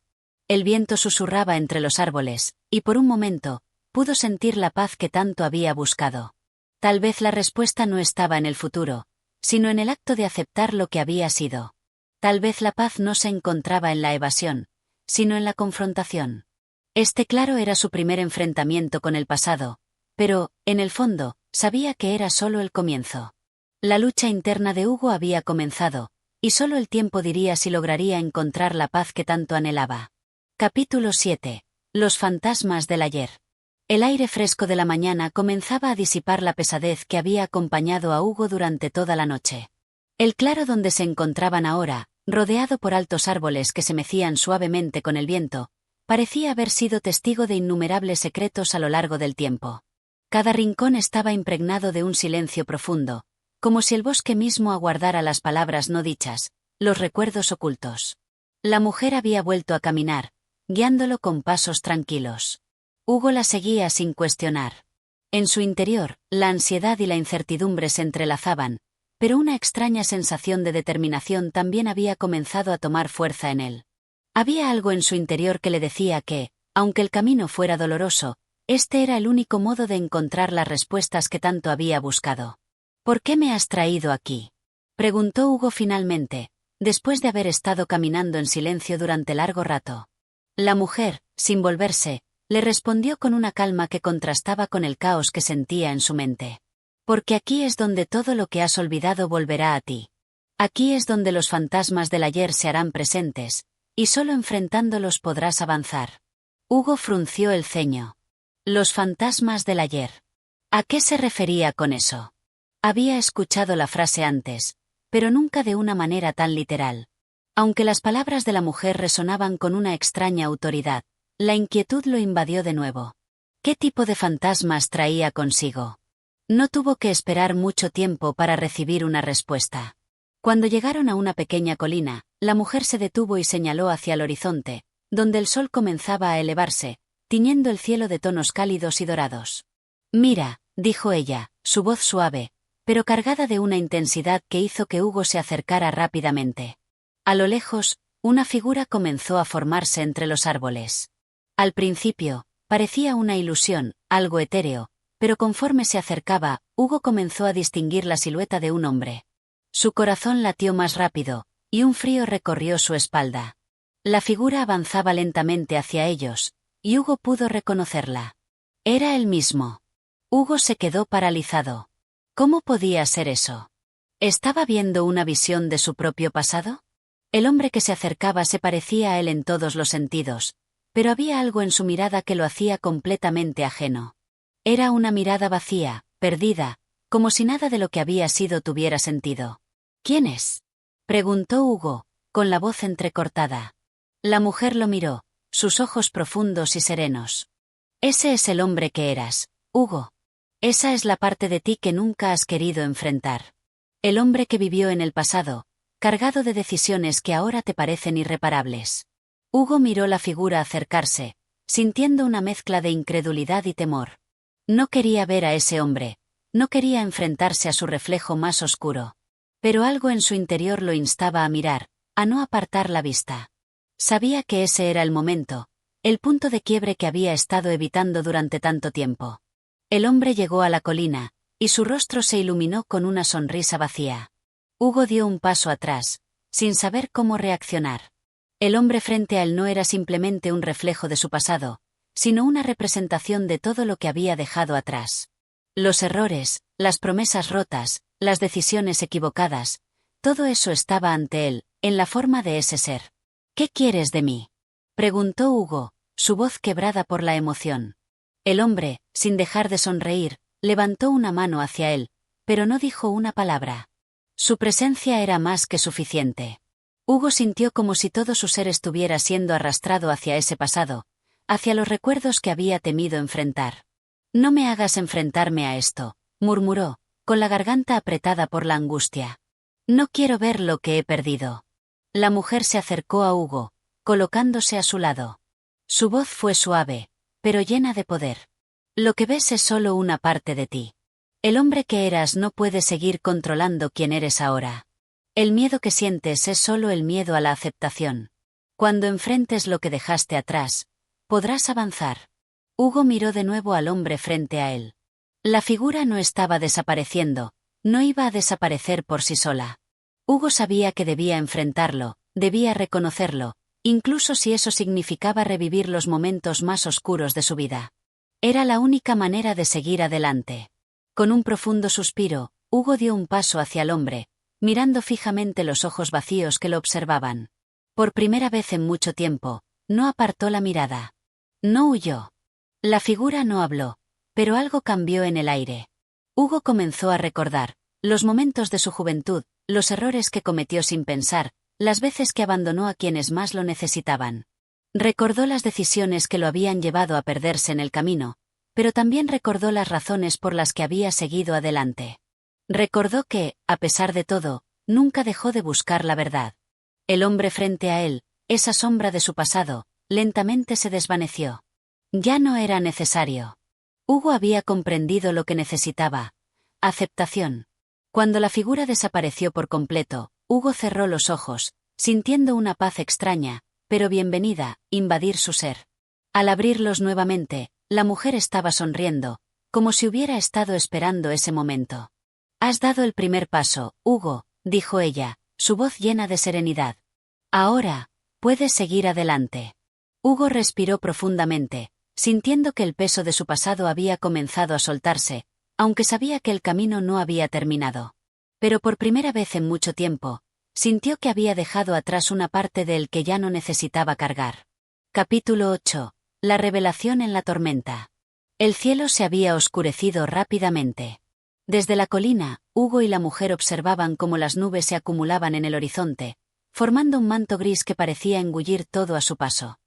El viento susurraba entre los árboles, y por un momento, pudo sentir la paz que tanto había buscado. Tal vez la respuesta no estaba en el futuro, sino en el acto de aceptar lo que había sido. Tal vez la paz no se encontraba en la evasión, sino en la confrontación. Este claro era su primer enfrentamiento con el pasado, pero, en el fondo, sabía que era solo el comienzo. La lucha interna de Hugo había comenzado, y solo el tiempo diría si lograría encontrar la paz que tanto anhelaba. Capítulo 7. Los fantasmas del ayer. El aire fresco de la mañana comenzaba a disipar la pesadez que había acompañado a Hugo durante toda la noche. El claro donde se encontraban ahora, rodeado por altos árboles que se mecían suavemente con el viento, parecía haber sido testigo de innumerables secretos a lo largo del tiempo. Cada rincón estaba impregnado de un silencio profundo, como si el bosque mismo aguardara las palabras no dichas, los recuerdos ocultos. La mujer había vuelto a caminar, guiándolo con pasos tranquilos. Hugo la seguía sin cuestionar. En su interior, la ansiedad y la incertidumbre se entrelazaban, pero una extraña sensación de determinación también había comenzado a tomar fuerza en él. Había algo en su interior que le decía que, aunque el camino fuera doloroso, este era el único modo de encontrar las respuestas que tanto había buscado. ¿Por qué me has traído aquí?, preguntó Hugo finalmente, después de haber estado caminando en silencio durante largo rato. La mujer, sin volverse, le respondió con una calma que contrastaba con el caos que sentía en su mente. Porque aquí es donde todo lo que has olvidado volverá a ti. Aquí es donde los fantasmas del ayer se harán presentes, y solo enfrentándolos podrás avanzar. Hugo frunció el ceño. Los fantasmas del ayer. ¿A qué se refería con eso? Había escuchado la frase antes, pero nunca de una manera tan literal. Aunque las palabras de la mujer resonaban con una extraña autoridad, la inquietud lo invadió de nuevo. ¿Qué tipo de fantasmas traía consigo? No tuvo que esperar mucho tiempo para recibir una respuesta. Cuando llegaron a una pequeña colina, la mujer se detuvo y señaló hacia el horizonte, donde el sol comenzaba a elevarse, tiñendo el cielo de tonos cálidos y dorados. Mira, dijo ella, su voz suave, pero cargada de una intensidad que hizo que Hugo se acercara rápidamente. A lo lejos, una figura comenzó a formarse entre los árboles. Al principio, parecía una ilusión, algo etéreo, pero conforme se acercaba, Hugo comenzó a distinguir la silueta de un hombre. Su corazón latió más rápido, y un frío recorrió su espalda. La figura avanzaba lentamente hacia ellos, y Hugo pudo reconocerla. Era él mismo. Hugo se quedó paralizado. ¿Cómo podía ser eso? ¿Estaba viendo una visión de su propio pasado? El hombre que se acercaba se parecía a él en todos los sentidos, pero había algo en su mirada que lo hacía completamente ajeno. Era una mirada vacía, perdida, como si nada de lo que había sido tuviera sentido. ¿Quién es?, preguntó Hugo, con la voz entrecortada. La mujer lo miró, sus ojos profundos y serenos. Ese es el hombre que eras, Hugo. Esa es la parte de ti que nunca has querido enfrentar. El hombre que vivió en el pasado, cargado de decisiones que ahora te parecen irreparables. Hugo miró la figura acercarse, sintiendo una mezcla de incredulidad y temor. No quería ver a ese hombre, no quería enfrentarse a su reflejo más oscuro. Pero algo en su interior lo instaba a mirar, a no apartar la vista. Sabía que ese era el momento, el punto de quiebre que había estado evitando durante tanto tiempo. El hombre llegó a la colina, y su rostro se iluminó con una sonrisa vacía. Hugo dio un paso atrás, sin saber cómo reaccionar. El hombre frente a él no era simplemente un reflejo de su pasado, sino una representación de todo lo que había dejado atrás. Los errores, las promesas rotas, las decisiones equivocadas, todo eso estaba ante él, en la forma de ese ser. ¿Qué quieres de mí?, preguntó Hugo, su voz quebrada por la emoción. El hombre, sin dejar de sonreír, levantó una mano hacia él, pero no dijo una palabra. Su presencia era más que suficiente. Hugo sintió como si todo su ser estuviera siendo arrastrado hacia ese pasado, hacia los recuerdos que había temido enfrentar. No me hagas enfrentarme a esto, murmuró, con la garganta apretada por la angustia. No quiero ver lo que he perdido. La mujer se acercó a Hugo, colocándose a su lado. Su voz fue suave, pero llena de poder. Lo que ves es solo una parte de ti. El hombre que eras no puede seguir controlando quién eres ahora. El miedo que sientes es solo el miedo a la aceptación. Cuando enfrentes lo que dejaste atrás, podrás avanzar. Hugo miró de nuevo al hombre frente a él. La figura no estaba desapareciendo, no iba a desaparecer por sí sola. Hugo sabía que debía enfrentarlo, debía reconocerlo, incluso si eso significaba revivir los momentos más oscuros de su vida. Era la única manera de seguir adelante. Con un profundo suspiro, Hugo dio un paso hacia el hombre, mirando fijamente los ojos vacíos que lo observaban. Por primera vez en mucho tiempo, no apartó la mirada. No huyó. La figura no habló, pero algo cambió en el aire. Hugo comenzó a recordar los momentos de su juventud, los errores que cometió sin pensar, las veces que abandonó a quienes más lo necesitaban. Recordó las decisiones que lo habían llevado a perderse en el camino, pero también recordó las razones por las que había seguido adelante. Recordó que, a pesar de todo, nunca dejó de buscar la verdad. El hombre frente a él, esa sombra de su pasado, lentamente se desvaneció. Ya no era necesario. Hugo había comprendido lo que necesitaba: aceptación. Cuando la figura desapareció por completo, Hugo cerró los ojos, sintiendo una paz extraña, pero bienvenida, invadir su ser. Al abrirlos nuevamente, la mujer estaba sonriendo, como si hubiera estado esperando ese momento. Has dado el primer paso, Hugo, dijo ella, su voz llena de serenidad. Ahora, puedes seguir adelante. Hugo respiró profundamente, sintiendo que el peso de su pasado había comenzado a soltarse, aunque sabía que el camino no había terminado. Pero por primera vez en mucho tiempo, sintió que había dejado atrás una parte de él que ya no necesitaba cargar. Capítulo 8. La revelación en la tormenta. El cielo se había oscurecido rápidamente. Desde la colina, Hugo y la mujer observaban cómo las nubes se acumulaban en el horizonte, formando un manto gris que parecía engullir todo a su paso.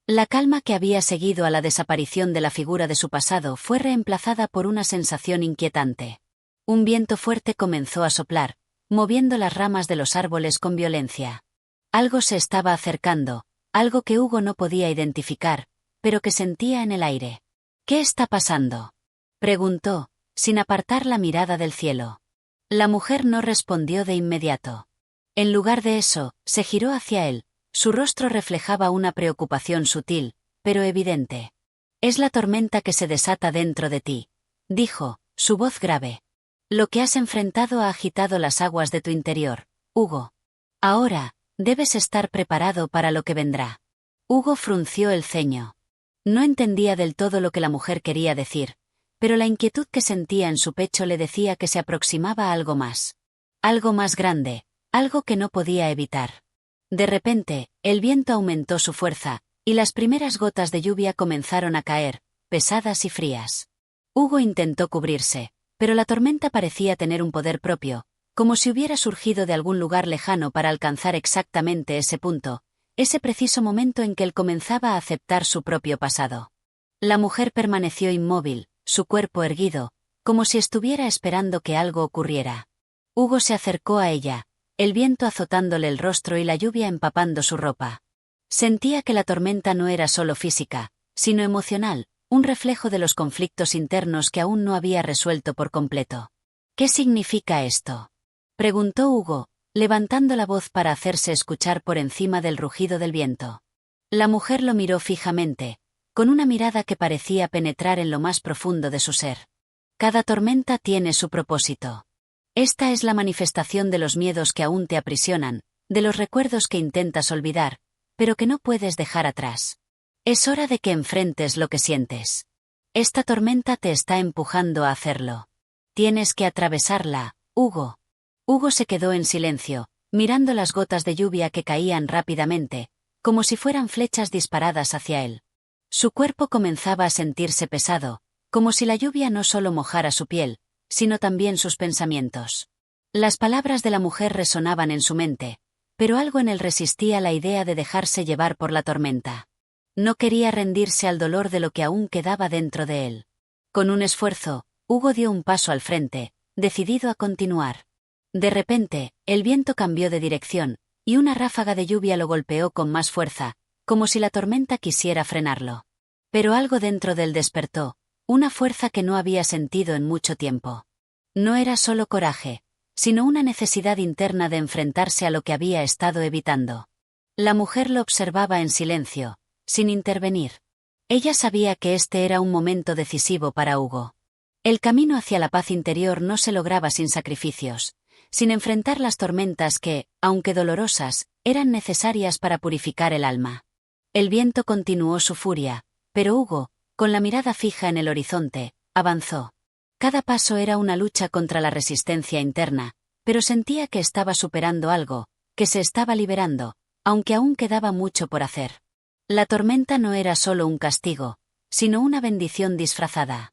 La calma que había seguido a la desaparición de la figura de su pasado fue reemplazada por una sensación inquietante. Un viento fuerte comenzó a soplar, moviendo las ramas de los árboles con violencia. Algo se estaba acercando, algo que Hugo no podía identificar, pero que sentía en el aire. ¿Qué está pasando?, preguntó, sin apartar la mirada del cielo. La mujer no respondió de inmediato. En lugar de eso, se giró hacia él. Su rostro reflejaba una preocupación sutil, pero evidente. Es la tormenta que se desata dentro de ti. dijo, su voz grave. Lo que has enfrentado ha agitado las aguas de tu interior, Hugo. Ahora, debes estar preparado para lo que vendrá. Hugo frunció el ceño. No entendía del todo lo que la mujer quería decir, pero la inquietud que sentía en su pecho le decía que se aproximaba a algo más. Algo más grande, algo que no podía evitar. De repente, el viento aumentó su fuerza, y las primeras gotas de lluvia comenzaron a caer, pesadas y frías. Hugo intentó cubrirse, pero la tormenta parecía tener un poder propio, como si hubiera surgido de algún lugar lejano para alcanzar exactamente ese punto, ese preciso momento en que él comenzaba a aceptar su propio pasado. La mujer permaneció inmóvil, su cuerpo erguido, como si estuviera esperando que algo ocurriera. Hugo se acercó a ella, el viento azotándole el rostro y la lluvia empapando su ropa. Sentía que la tormenta no era solo física, sino emocional, un reflejo de los conflictos internos que aún no había resuelto por completo. ¿Qué significa esto?, preguntó Hugo, levantando la voz para hacerse escuchar por encima del rugido del viento. La mujer lo miró fijamente, con una mirada que parecía penetrar en lo más profundo de su ser. Cada tormenta tiene su propósito. Esta es la manifestación de los miedos que aún te aprisionan, de los recuerdos que intentas olvidar, pero que no puedes dejar atrás. Es hora de que enfrentes lo que sientes. Esta tormenta te está empujando a hacerlo. Tienes que atravesarla, Hugo. Hugo se quedó en silencio, mirando las gotas de lluvia que caían rápidamente, como si fueran flechas disparadas hacia él. Su cuerpo comenzaba a sentirse pesado, como si la lluvia no solo mojara su piel, sino también sus pensamientos. Las palabras de la mujer resonaban en su mente, pero algo en él resistía la idea de dejarse llevar por la tormenta. No quería rendirse al dolor de lo que aún quedaba dentro de él. Con un esfuerzo, Hugo dio un paso al frente, decidido a continuar. De repente, el viento cambió de dirección, y una ráfaga de lluvia lo golpeó con más fuerza, como si la tormenta quisiera frenarlo. Pero algo dentro de él despertó, una fuerza que no había sentido en mucho tiempo. No era solo coraje, sino una necesidad interna de enfrentarse a lo que había estado evitando. La mujer lo observaba en silencio, sin intervenir. Ella sabía que este era un momento decisivo para Hugo. El camino hacia la paz interior no se lograba sin sacrificios, sin enfrentar las tormentas que, aunque dolorosas, eran necesarias para purificar el alma. El viento continuó su furia, pero Hugo, con la mirada fija en el horizonte, avanzó. Cada paso era una lucha contra la resistencia interna, pero sentía que estaba superando algo, que se estaba liberando, aunque aún quedaba mucho por hacer. La tormenta no era solo un castigo, sino una bendición disfrazada.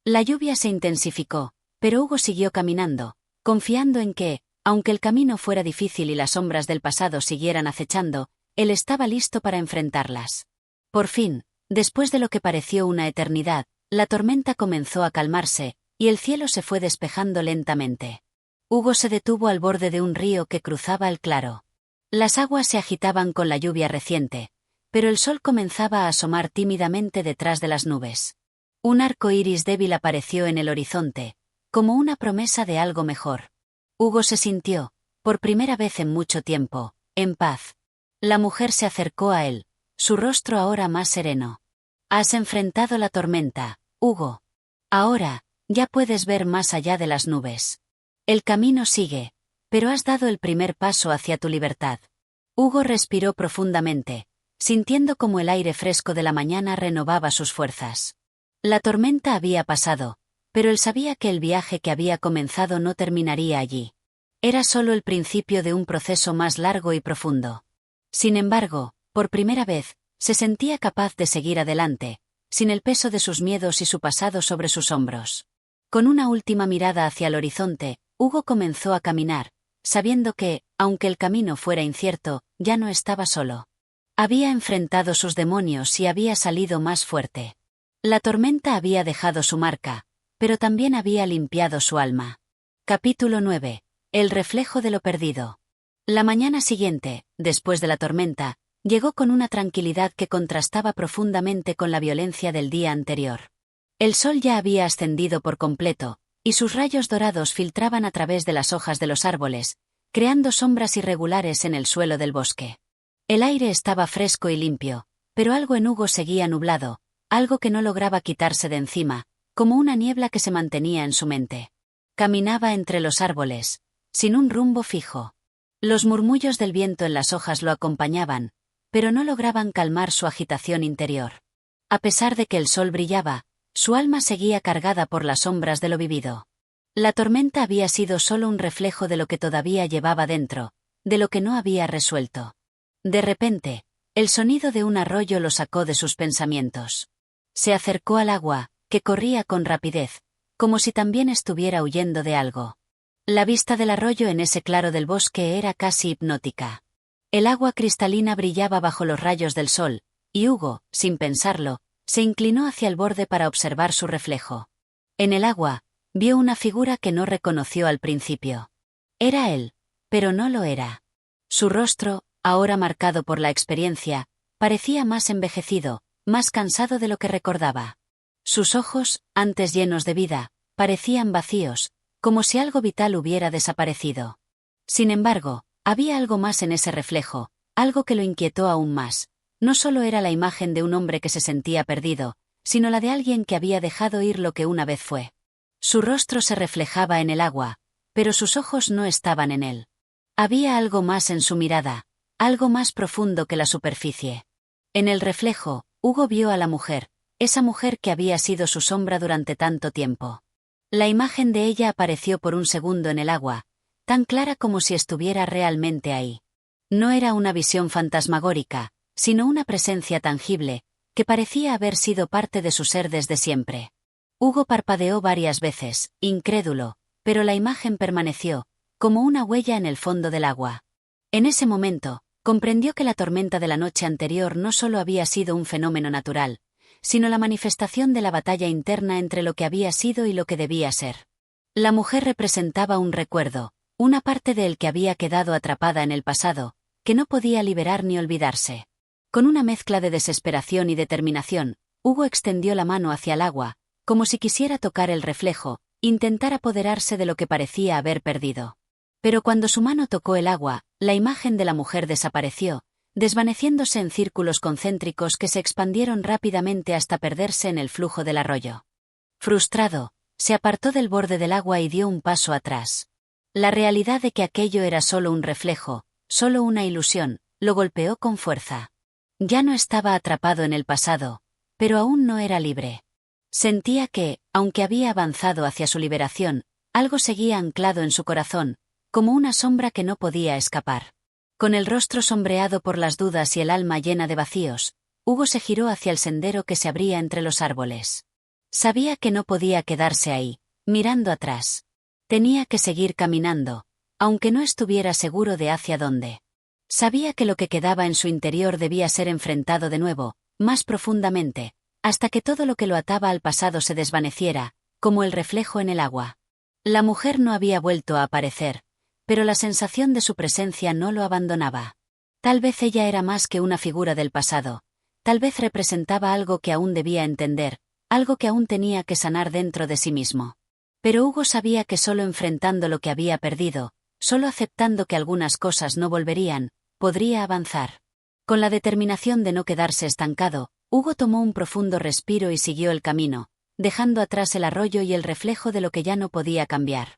La lluvia se intensificó, pero Hugo siguió caminando, confiando en que, aunque el camino fuera difícil y las sombras del pasado siguieran acechando, él estaba listo para enfrentarlas. Por fin, después de lo que pareció una eternidad, la tormenta comenzó a calmarse, y el cielo se fue despejando lentamente. Hugo se detuvo al borde de un río que cruzaba el claro. Las aguas se agitaban con la lluvia reciente, pero el sol comenzaba a asomar tímidamente detrás de las nubes. Un arco iris débil apareció en el horizonte, como una promesa de algo mejor. Hugo se sintió, por primera vez en mucho tiempo, en paz. La mujer se acercó a él, su rostro ahora más sereno. Has enfrentado la tormenta, Hugo. Ahora, ya puedes ver más allá de las nubes. El camino sigue, pero has dado el primer paso hacia tu libertad. Hugo respiró profundamente, sintiendo como el aire fresco de la mañana renovaba sus fuerzas. La tormenta había pasado, pero él sabía que el viaje que había comenzado no terminaría allí. Era solo el principio de un proceso más largo y profundo. Sin embargo, por primera vez, se sentía capaz de seguir adelante, sin el peso de sus miedos y su pasado sobre sus hombros. Con una última mirada hacia el horizonte, Hugo comenzó a caminar, sabiendo que, aunque el camino fuera incierto, ya no estaba solo. Había enfrentado sus demonios y había salido más fuerte. La tormenta había dejado su marca, pero también había limpiado su alma. Capítulo 9. El reflejo de lo perdido. La mañana siguiente, después de la tormenta, llegó con una tranquilidad que contrastaba profundamente con la violencia del día anterior. El sol ya había ascendido por completo, y sus rayos dorados filtraban a través de las hojas de los árboles, creando sombras irregulares en el suelo del bosque. El aire estaba fresco y limpio, pero algo en Hugo seguía nublado, algo que no lograba quitarse de encima, como una niebla que se mantenía en su mente. Caminaba entre los árboles, sin un rumbo fijo. Los murmullos del viento en las hojas lo acompañaban, pero no lograban calmar su agitación interior. A pesar de que el sol brillaba, su alma seguía cargada por las sombras de lo vivido. La tormenta había sido solo un reflejo de lo que todavía llevaba dentro, de lo que no había resuelto. De repente, el sonido de un arroyo lo sacó de sus pensamientos. Se acercó al agua, que corría con rapidez, como si también estuviera huyendo de algo. La vista del arroyo en ese claro del bosque era casi hipnótica. El agua cristalina brillaba bajo los rayos del sol, y Hugo, sin pensarlo, se inclinó hacia el borde para observar su reflejo. En el agua, vio una figura que no reconoció al principio. Era él, pero no lo era. Su rostro, ahora marcado por la experiencia, parecía más envejecido, más cansado de lo que recordaba. Sus ojos, antes llenos de vida, parecían vacíos, como si algo vital hubiera desaparecido. Sin embargo, había algo más en ese reflejo, algo que lo inquietó aún más. No solo era la imagen de un hombre que se sentía perdido, sino la de alguien que había dejado ir lo que una vez fue. Su rostro se reflejaba en el agua, pero sus ojos no estaban en él. Había algo más en su mirada, algo más profundo que la superficie. En el reflejo, Hugo vio a la mujer, esa mujer que había sido su sombra durante tanto tiempo. La imagen de ella apareció por un segundo en el agua, tan clara como si estuviera realmente ahí. No era una visión fantasmagórica, sino una presencia tangible, que parecía haber sido parte de su ser desde siempre. Hugo parpadeó varias veces, incrédulo, pero la imagen permaneció, como una huella en el fondo del agua. En ese momento, comprendió que la tormenta de la noche anterior no solo había sido un fenómeno natural, sino la manifestación de la batalla interna entre lo que había sido y lo que debía ser. La mujer representaba un recuerdo, una parte de él que había quedado atrapada en el pasado, que no podía liberar ni olvidarse. Con una mezcla de desesperación y determinación, Hugo extendió la mano hacia el agua, como si quisiera tocar el reflejo, intentar apoderarse de lo que parecía haber perdido. Pero cuando su mano tocó el agua, la imagen de la mujer desapareció, desvaneciéndose en círculos concéntricos que se expandieron rápidamente hasta perderse en el flujo del arroyo. Frustrado, se apartó del borde del agua y dio un paso atrás. La realidad de que aquello era solo un reflejo, solo una ilusión, lo golpeó con fuerza. Ya no estaba atrapado en el pasado, pero aún no era libre. Sentía que, aunque había avanzado hacia su liberación, algo seguía anclado en su corazón, como una sombra que no podía escapar. Con el rostro sombreado por las dudas y el alma llena de vacíos, Hugo se giró hacia el sendero que se abría entre los árboles. Sabía que no podía quedarse ahí, mirando atrás. Tenía que seguir caminando, aunque no estuviera seguro de hacia dónde. Sabía que lo que quedaba en su interior debía ser enfrentado de nuevo, más profundamente, hasta que todo lo que lo ataba al pasado se desvaneciera, como el reflejo en el agua. La mujer no había vuelto a aparecer, pero la sensación de su presencia no lo abandonaba. Tal vez ella era más que una figura del pasado, tal vez representaba algo que aún debía entender, algo que aún tenía que sanar dentro de sí mismo. Pero Hugo sabía que solo enfrentando lo que había perdido, solo aceptando que algunas cosas no volverían, podría avanzar. Con la determinación de no quedarse estancado, Hugo tomó un profundo respiro y siguió el camino, dejando atrás el arroyo y el reflejo de lo que ya no podía cambiar.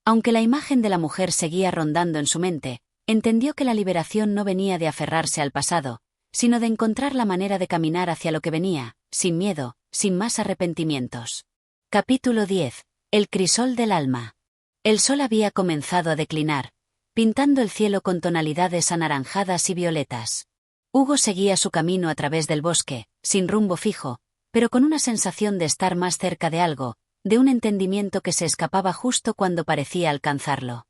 Aunque la imagen de la mujer seguía rondando en su mente, entendió que la liberación no venía de aferrarse al pasado, sino de encontrar la manera de caminar hacia lo que venía, sin miedo, sin más arrepentimientos. Capítulo 10. El crisol del alma. El sol había comenzado a declinar, pintando el cielo con tonalidades anaranjadas y violetas. Hugo seguía su camino a través del bosque, sin rumbo fijo, pero con una sensación de estar más cerca de algo, de un entendimiento que se escapaba justo cuando parecía alcanzarlo.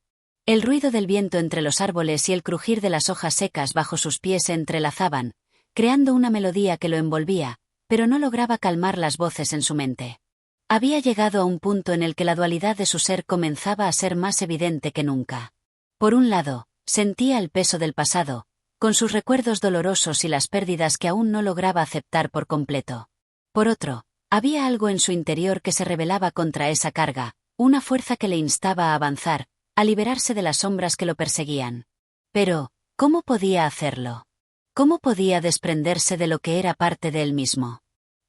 El ruido del viento entre los árboles y el crujir de las hojas secas bajo sus pies se entrelazaban, creando una melodía que lo envolvía, pero no lograba calmar las voces en su mente. Había llegado a un punto en el que la dualidad de su ser comenzaba a ser más evidente que nunca. Por un lado, sentía el peso del pasado, con sus recuerdos dolorosos y las pérdidas que aún no lograba aceptar por completo. Por otro, había algo en su interior que se rebelaba contra esa carga, una fuerza que le instaba a avanzar, a liberarse de las sombras que lo perseguían. Pero, ¿cómo podía hacerlo? ¿Cómo podía desprenderse de lo que era parte de él mismo?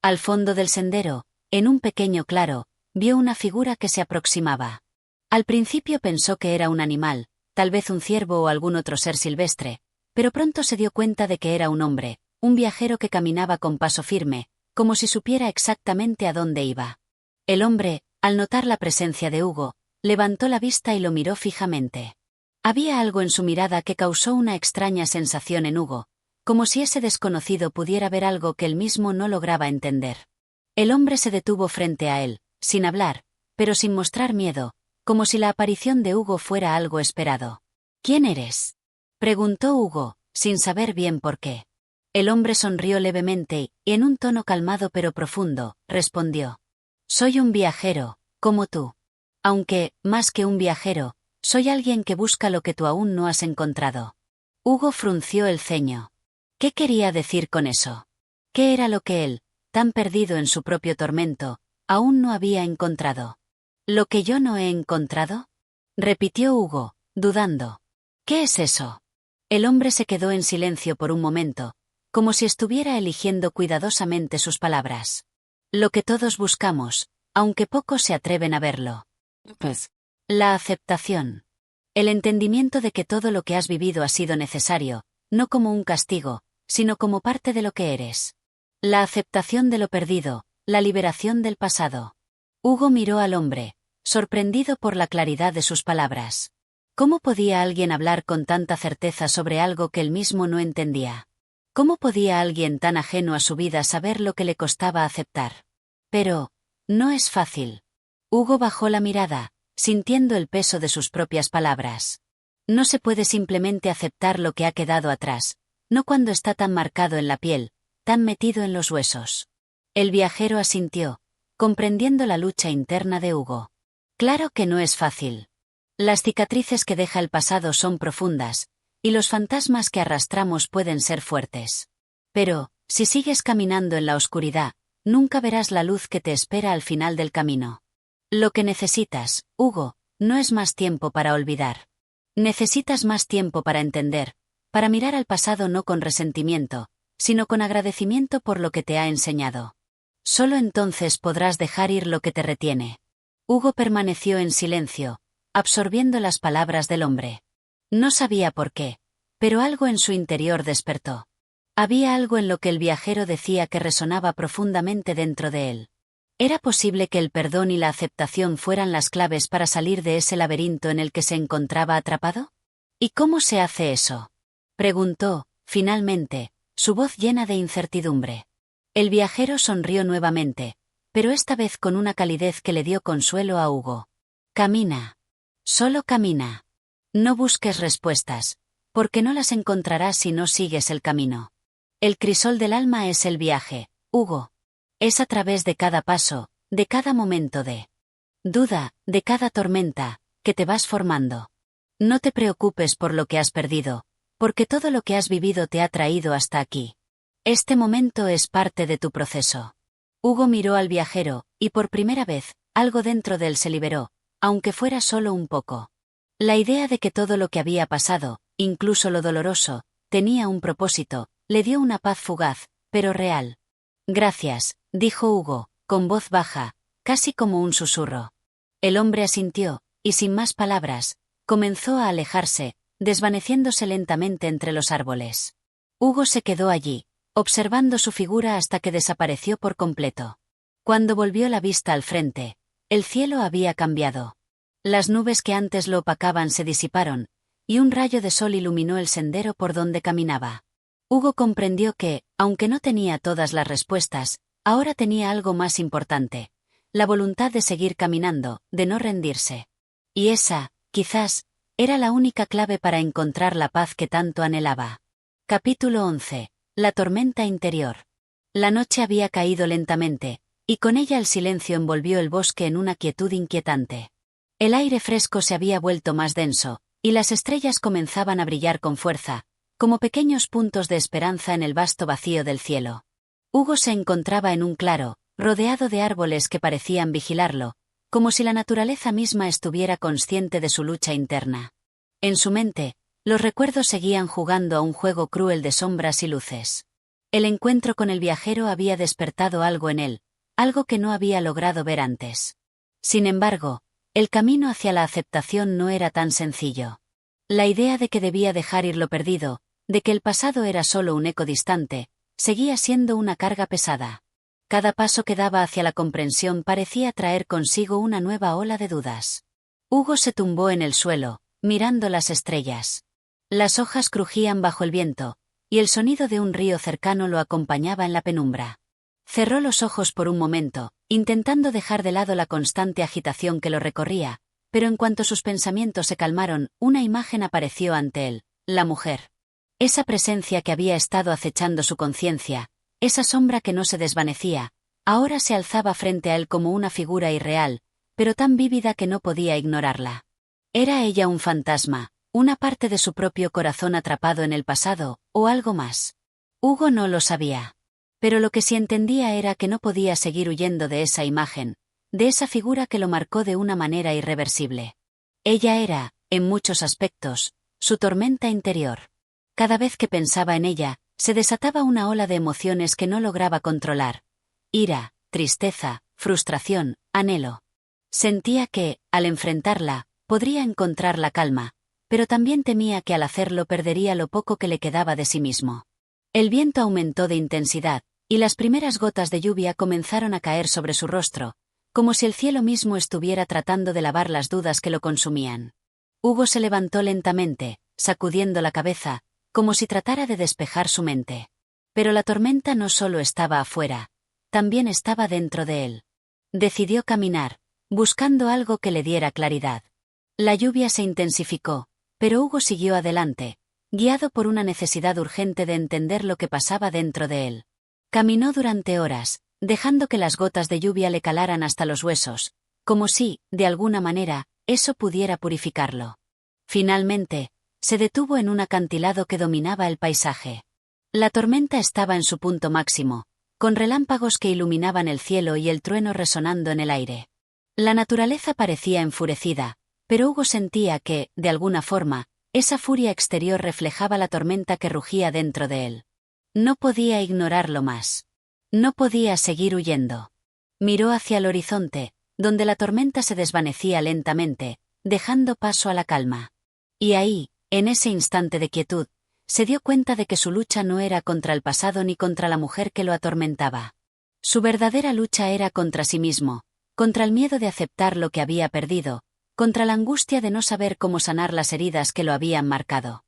Al fondo del sendero, En un pequeño claro, vio una figura que se aproximaba. Al principio pensó que era un animal, tal vez un ciervo o algún otro ser silvestre, pero pronto se dio cuenta de que era un hombre, un viajero que caminaba con paso firme, como si supiera exactamente a dónde iba. El hombre, al notar la presencia de Hugo, levantó la vista y lo miró fijamente. Había algo en su mirada que causó una extraña sensación en Hugo, como si ese desconocido pudiera ver algo que él mismo no lograba entender. El hombre se detuvo frente a él, sin hablar, pero sin mostrar miedo, como si la aparición de Hugo fuera algo esperado. ¿Quién eres?, preguntó Hugo, sin saber bien por qué. El hombre sonrió levemente y, en un tono calmado pero profundo, respondió: «Soy un viajero, como tú. Aunque, más que un viajero, soy alguien que busca lo que tú aún no has encontrado». Hugo frunció el ceño. ¿Qué quería decir con eso? ¿Qué era lo que él, tan perdido en su propio tormento, aún no había encontrado? ¿Lo que yo no he encontrado?, repitió Hugo, dudando. ¿Qué es eso? El hombre se quedó en silencio por un momento, como si estuviera eligiendo cuidadosamente sus palabras. Lo que todos buscamos, aunque pocos se atreven a verlo. Pues, La aceptación. El entendimiento de que todo lo que has vivido ha sido necesario, no como un castigo, sino como parte de lo que eres. La aceptación de lo perdido, la liberación del pasado. Hugo miró al hombre, sorprendido por la claridad de sus palabras. ¿Cómo podía alguien hablar con tanta certeza sobre algo que él mismo no entendía? ¿Cómo podía alguien tan ajeno a su vida saber lo que le costaba aceptar? Pero, no es fácil. Hugo bajó la mirada, sintiendo el peso de sus propias palabras. No se puede simplemente aceptar lo que ha quedado atrás, no cuando está tan marcado en la piel, tan metido en los huesos. El viajero asintió, comprendiendo la lucha interna de Hugo. Claro que no es fácil. Las cicatrices que deja el pasado son profundas, y los fantasmas que arrastramos pueden ser fuertes. Pero, si sigues caminando en la oscuridad, nunca verás la luz que te espera al final del camino. Lo que necesitas, Hugo, no es más tiempo para olvidar. Necesitas más tiempo para entender, para mirar al pasado no con resentimiento, sino con agradecimiento por lo que te ha enseñado. Solo entonces podrás dejar ir lo que te retiene. Hugo permaneció en silencio, absorbiendo las palabras del hombre. No sabía por qué, pero algo en su interior despertó. Había algo en lo que el viajero decía que resonaba profundamente dentro de él. ¿Era posible que el perdón y la aceptación fueran las claves para salir de ese laberinto en el que se encontraba atrapado? ¿Y cómo se hace eso?, preguntó, finalmente, su voz llena de incertidumbre. El viajero sonrió nuevamente, pero esta vez con una calidez que le dio consuelo a Hugo. Camina. Solo camina. No busques respuestas, porque no las encontrarás si no sigues el camino. El crisol del alma es el viaje, Hugo. Es a través de cada paso, de cada momento de duda, de cada tormenta, que te vas formando. No te preocupes por lo que has perdido, porque todo lo que has vivido te ha traído hasta aquí. Este momento es parte de tu proceso. Hugo miró al viajero, y por primera vez, algo dentro de él se liberó, aunque fuera solo un poco. La idea de que todo lo que había pasado, incluso lo doloroso, tenía un propósito, le dio una paz fugaz, pero real. Gracias, dijo Hugo, con voz baja, casi como un susurro. El hombre asintió, y sin más palabras, comenzó a alejarse, desvaneciéndose lentamente entre los árboles. Hugo se quedó allí, observando su figura hasta que desapareció por completo. Cuando volvió la vista al frente, el cielo había cambiado. Las nubes que antes lo opacaban se disiparon, y un rayo de sol iluminó el sendero por donde caminaba. Hugo comprendió que, aunque no tenía todas las respuestas, ahora tenía algo más importante: la voluntad de seguir caminando, de no rendirse. Y esa, quizás, era la única clave para encontrar la paz que tanto anhelaba. Capítulo 11. La tormenta interior. La noche había caído lentamente, y con ella el silencio envolvió el bosque en una quietud inquietante. El aire fresco se había vuelto más denso, y las estrellas comenzaban a brillar con fuerza, como pequeños puntos de esperanza en el vasto vacío del cielo. Hugo se encontraba en un claro, rodeado de árboles que parecían vigilarlo, como si la naturaleza misma estuviera consciente de su lucha interna. En su mente, los recuerdos seguían jugando a un juego cruel de sombras y luces. El encuentro con el viajero había despertado algo en él, algo que no había logrado ver antes. Sin embargo, el camino hacia la aceptación no era tan sencillo. La idea de que debía dejar ir lo perdido, de que el pasado era solo un eco distante, seguía siendo una carga pesada. Cada paso que daba hacia la comprensión parecía traer consigo una nueva ola de dudas. Hugo se tumbó en el suelo, mirando las estrellas. Las hojas crujían bajo el viento, y el sonido de un río cercano lo acompañaba en la penumbra. Cerró los ojos por un momento, intentando dejar de lado la constante agitación que lo recorría, pero en cuanto sus pensamientos se calmaron, una imagen apareció ante él, la mujer. Esa presencia que había estado acechando su conciencia, esa sombra que no se desvanecía, ahora se alzaba frente a él como una figura irreal, pero tan vívida que no podía ignorarla. ¿Era ella un fantasma, una parte de su propio corazón atrapado en el pasado, o algo más? Hugo no lo sabía. Pero lo que sí entendía era que no podía seguir huyendo de esa imagen, de esa figura que lo marcó de una manera irreversible. Ella era, en muchos aspectos, su tormenta interior. Cada vez que pensaba en ella, se desataba una ola de emociones que no lograba controlar. Ira, tristeza, frustración, anhelo. Sentía que, al enfrentarla, podría encontrar la calma, pero también temía que al hacerlo perdería lo poco que le quedaba de sí mismo. El viento aumentó de intensidad, y las primeras gotas de lluvia comenzaron a caer sobre su rostro, como si el cielo mismo estuviera tratando de lavar las dudas que lo consumían. Hugo se levantó lentamente, sacudiendo la cabeza, como si tratara de despejar su mente. Pero la tormenta no solo estaba afuera, también estaba dentro de él. Decidió caminar, buscando algo que le diera claridad. La lluvia se intensificó, pero Hugo siguió adelante, guiado por una necesidad urgente de entender lo que pasaba dentro de él. Caminó durante horas, dejando que las gotas de lluvia le calaran hasta los huesos, como si, de alguna manera, eso pudiera purificarlo. Finalmente, se detuvo en un acantilado que dominaba el paisaje. La tormenta estaba en su punto máximo, con relámpagos que iluminaban el cielo y el trueno resonando en el aire. La naturaleza parecía enfurecida, pero Hugo sentía que, de alguna forma, esa furia exterior reflejaba la tormenta que rugía dentro de él. No podía ignorarlo más. No podía seguir huyendo. Miró hacia el horizonte, donde la tormenta se desvanecía lentamente, dejando paso a la calma. Y ahí, en ese instante de quietud, se dio cuenta de que su lucha no era contra el pasado ni contra la mujer que lo atormentaba. Su verdadera lucha era contra sí mismo, contra el miedo de aceptar lo que había perdido, contra la angustia de no saber cómo sanar las heridas que lo habían marcado.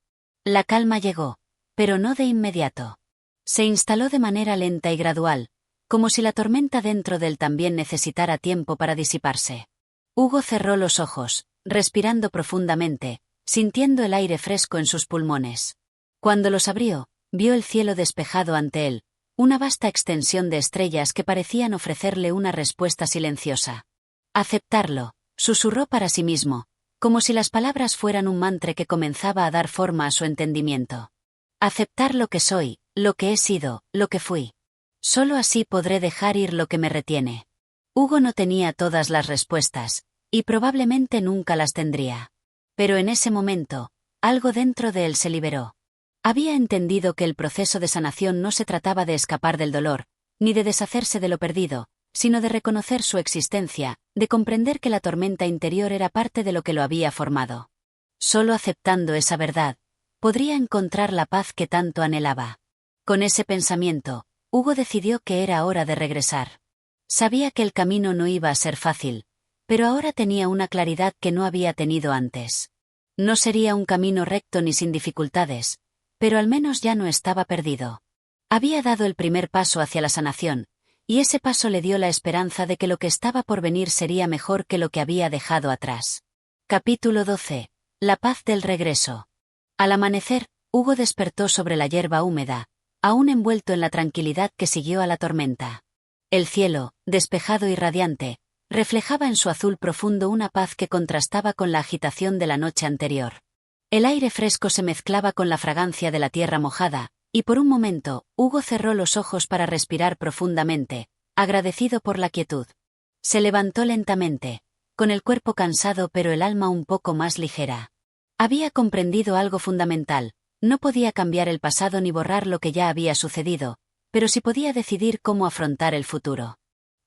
La calma llegó, pero no de inmediato. Se instaló de manera lenta y gradual, como si la tormenta dentro de él también necesitara tiempo para disiparse. Hugo cerró los ojos, respirando profundamente, sintiendo el aire fresco en sus pulmones. Cuando los abrió, vio el cielo despejado ante él, una vasta extensión de estrellas que parecían ofrecerle una respuesta silenciosa. Aceptarlo, susurró para sí mismo, como si las palabras fueran un mantra que comenzaba a dar forma a su entendimiento. Aceptar lo que soy, lo que he sido, lo que fui. Solo así podré dejar ir lo que me retiene. Hugo no tenía todas las respuestas, y probablemente nunca las tendría. Pero en ese momento, algo dentro de él se liberó. Había entendido que el proceso de sanación no se trataba de escapar del dolor, ni de deshacerse de lo perdido, sino de reconocer su existencia, de comprender que la tormenta interior era parte de lo que lo había formado. Solo aceptando esa verdad, podría encontrar la paz que tanto anhelaba. Con ese pensamiento, Hugo decidió que era hora de regresar. Sabía que el camino no iba a ser fácil, pero ahora tenía una claridad que no había tenido antes. No sería un camino recto ni sin dificultades, pero al menos ya no estaba perdido. Había dado el primer paso hacia la sanación, y ese paso le dio la esperanza de que lo que estaba por venir sería mejor que lo que había dejado atrás. Capítulo 12. La paz del regreso. Al amanecer, Hugo despertó sobre la hierba húmeda, aún envuelto en la tranquilidad que siguió a la tormenta. El cielo, despejado y radiante, reflejaba en su azul profundo una paz que contrastaba con la agitación de la noche anterior. El aire fresco se mezclaba con la fragancia de la tierra mojada, y por un momento, Hugo cerró los ojos para respirar profundamente, agradecido por la quietud. Se levantó lentamente, con el cuerpo cansado pero el alma un poco más ligera. Había comprendido algo fundamental: no podía cambiar el pasado ni borrar lo que ya había sucedido, pero sí podía decidir cómo afrontar el futuro.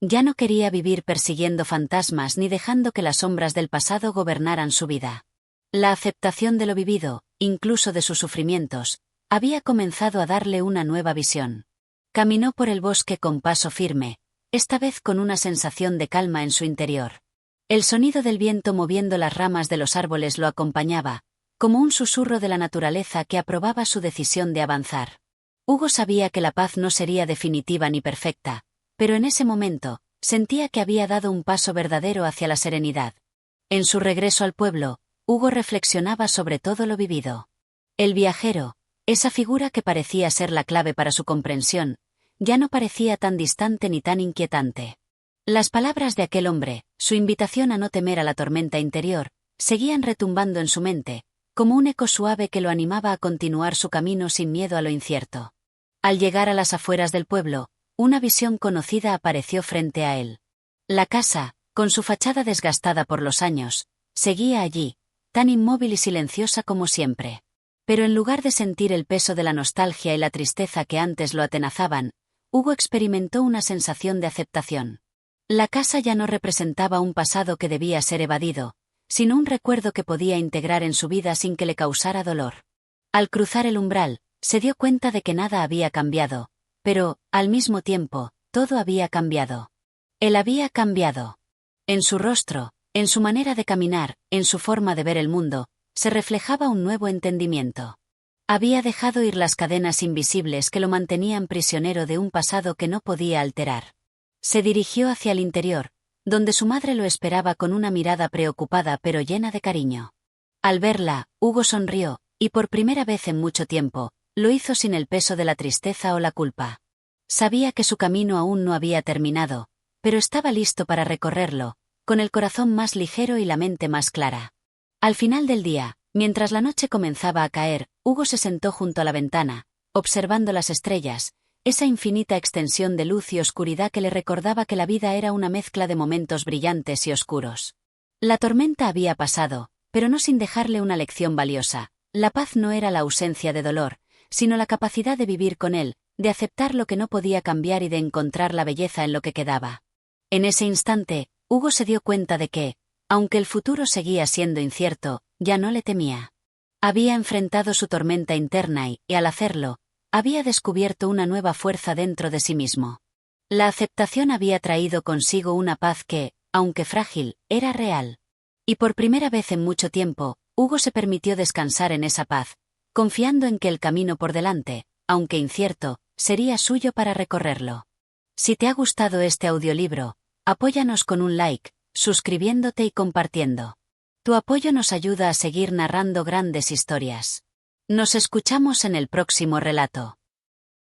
Ya no quería vivir persiguiendo fantasmas ni dejando que las sombras del pasado gobernaran su vida. La aceptación de lo vivido, incluso de sus sufrimientos, había comenzado a darle una nueva visión. Caminó por el bosque con paso firme, esta vez con una sensación de calma en su interior. El sonido del viento moviendo las ramas de los árboles lo acompañaba, como un susurro de la naturaleza que aprobaba su decisión de avanzar. Hugo sabía que la paz no sería definitiva ni perfecta, pero en ese momento, sentía que había dado un paso verdadero hacia la serenidad. En su regreso al pueblo, Hugo reflexionaba sobre todo lo vivido. El viajero, esa figura que parecía ser la clave para su comprensión, ya no parecía tan distante ni tan inquietante. Las palabras de aquel hombre, su invitación a no temer a la tormenta interior, seguían retumbando en su mente, como un eco suave que lo animaba a continuar su camino sin miedo a lo incierto. Al llegar a las afueras del pueblo, una visión conocida apareció frente a él. La casa, con su fachada desgastada por los años, seguía allí, tan inmóvil y silenciosa como siempre. Pero en lugar de sentir el peso de la nostalgia y la tristeza que antes lo atenazaban, Hugo experimentó una sensación de aceptación. La casa ya no representaba un pasado que debía ser evadido, sino un recuerdo que podía integrar en su vida sin que le causara dolor. Al cruzar el umbral, se dio cuenta de que nada había cambiado, pero, al mismo tiempo, todo había cambiado. Él había cambiado. En su rostro, en su manera de caminar, en su forma de ver el mundo, se reflejaba un nuevo entendimiento. Había dejado ir las cadenas invisibles que lo mantenían prisionero de un pasado que no podía alterar. Se dirigió hacia el interior, donde su madre lo esperaba con una mirada preocupada pero llena de cariño. Al verla, Hugo sonrió, y por primera vez en mucho tiempo, lo hizo sin el peso de la tristeza o la culpa. Sabía que su camino aún no había terminado, pero estaba listo para recorrerlo, con el corazón más ligero y la mente más clara. Al final del día, mientras la noche comenzaba a caer, Hugo se sentó junto a la ventana, observando las estrellas, esa infinita extensión de luz y oscuridad que le recordaba que la vida era una mezcla de momentos brillantes y oscuros. La tormenta había pasado, pero no sin dejarle una lección valiosa. La paz no era la ausencia de dolor, sino la capacidad de vivir con él, de aceptar lo que no podía cambiar y de encontrar la belleza en lo que quedaba. En ese instante, Hugo se dio cuenta de que, aunque el futuro seguía siendo incierto, ya no le temía. Había enfrentado su tormenta interna y, al hacerlo, había descubierto una nueva fuerza dentro de sí mismo. La aceptación había traído consigo una paz que, aunque frágil, era real. Y por primera vez en mucho tiempo, Hugo se permitió descansar en esa paz, confiando en que el camino por delante, aunque incierto, sería suyo para recorrerlo. Si te ha gustado este audiolibro, apóyanos con un like, suscribiéndote y compartiendo. Tu apoyo nos ayuda a seguir narrando grandes historias. Nos escuchamos en el próximo relato.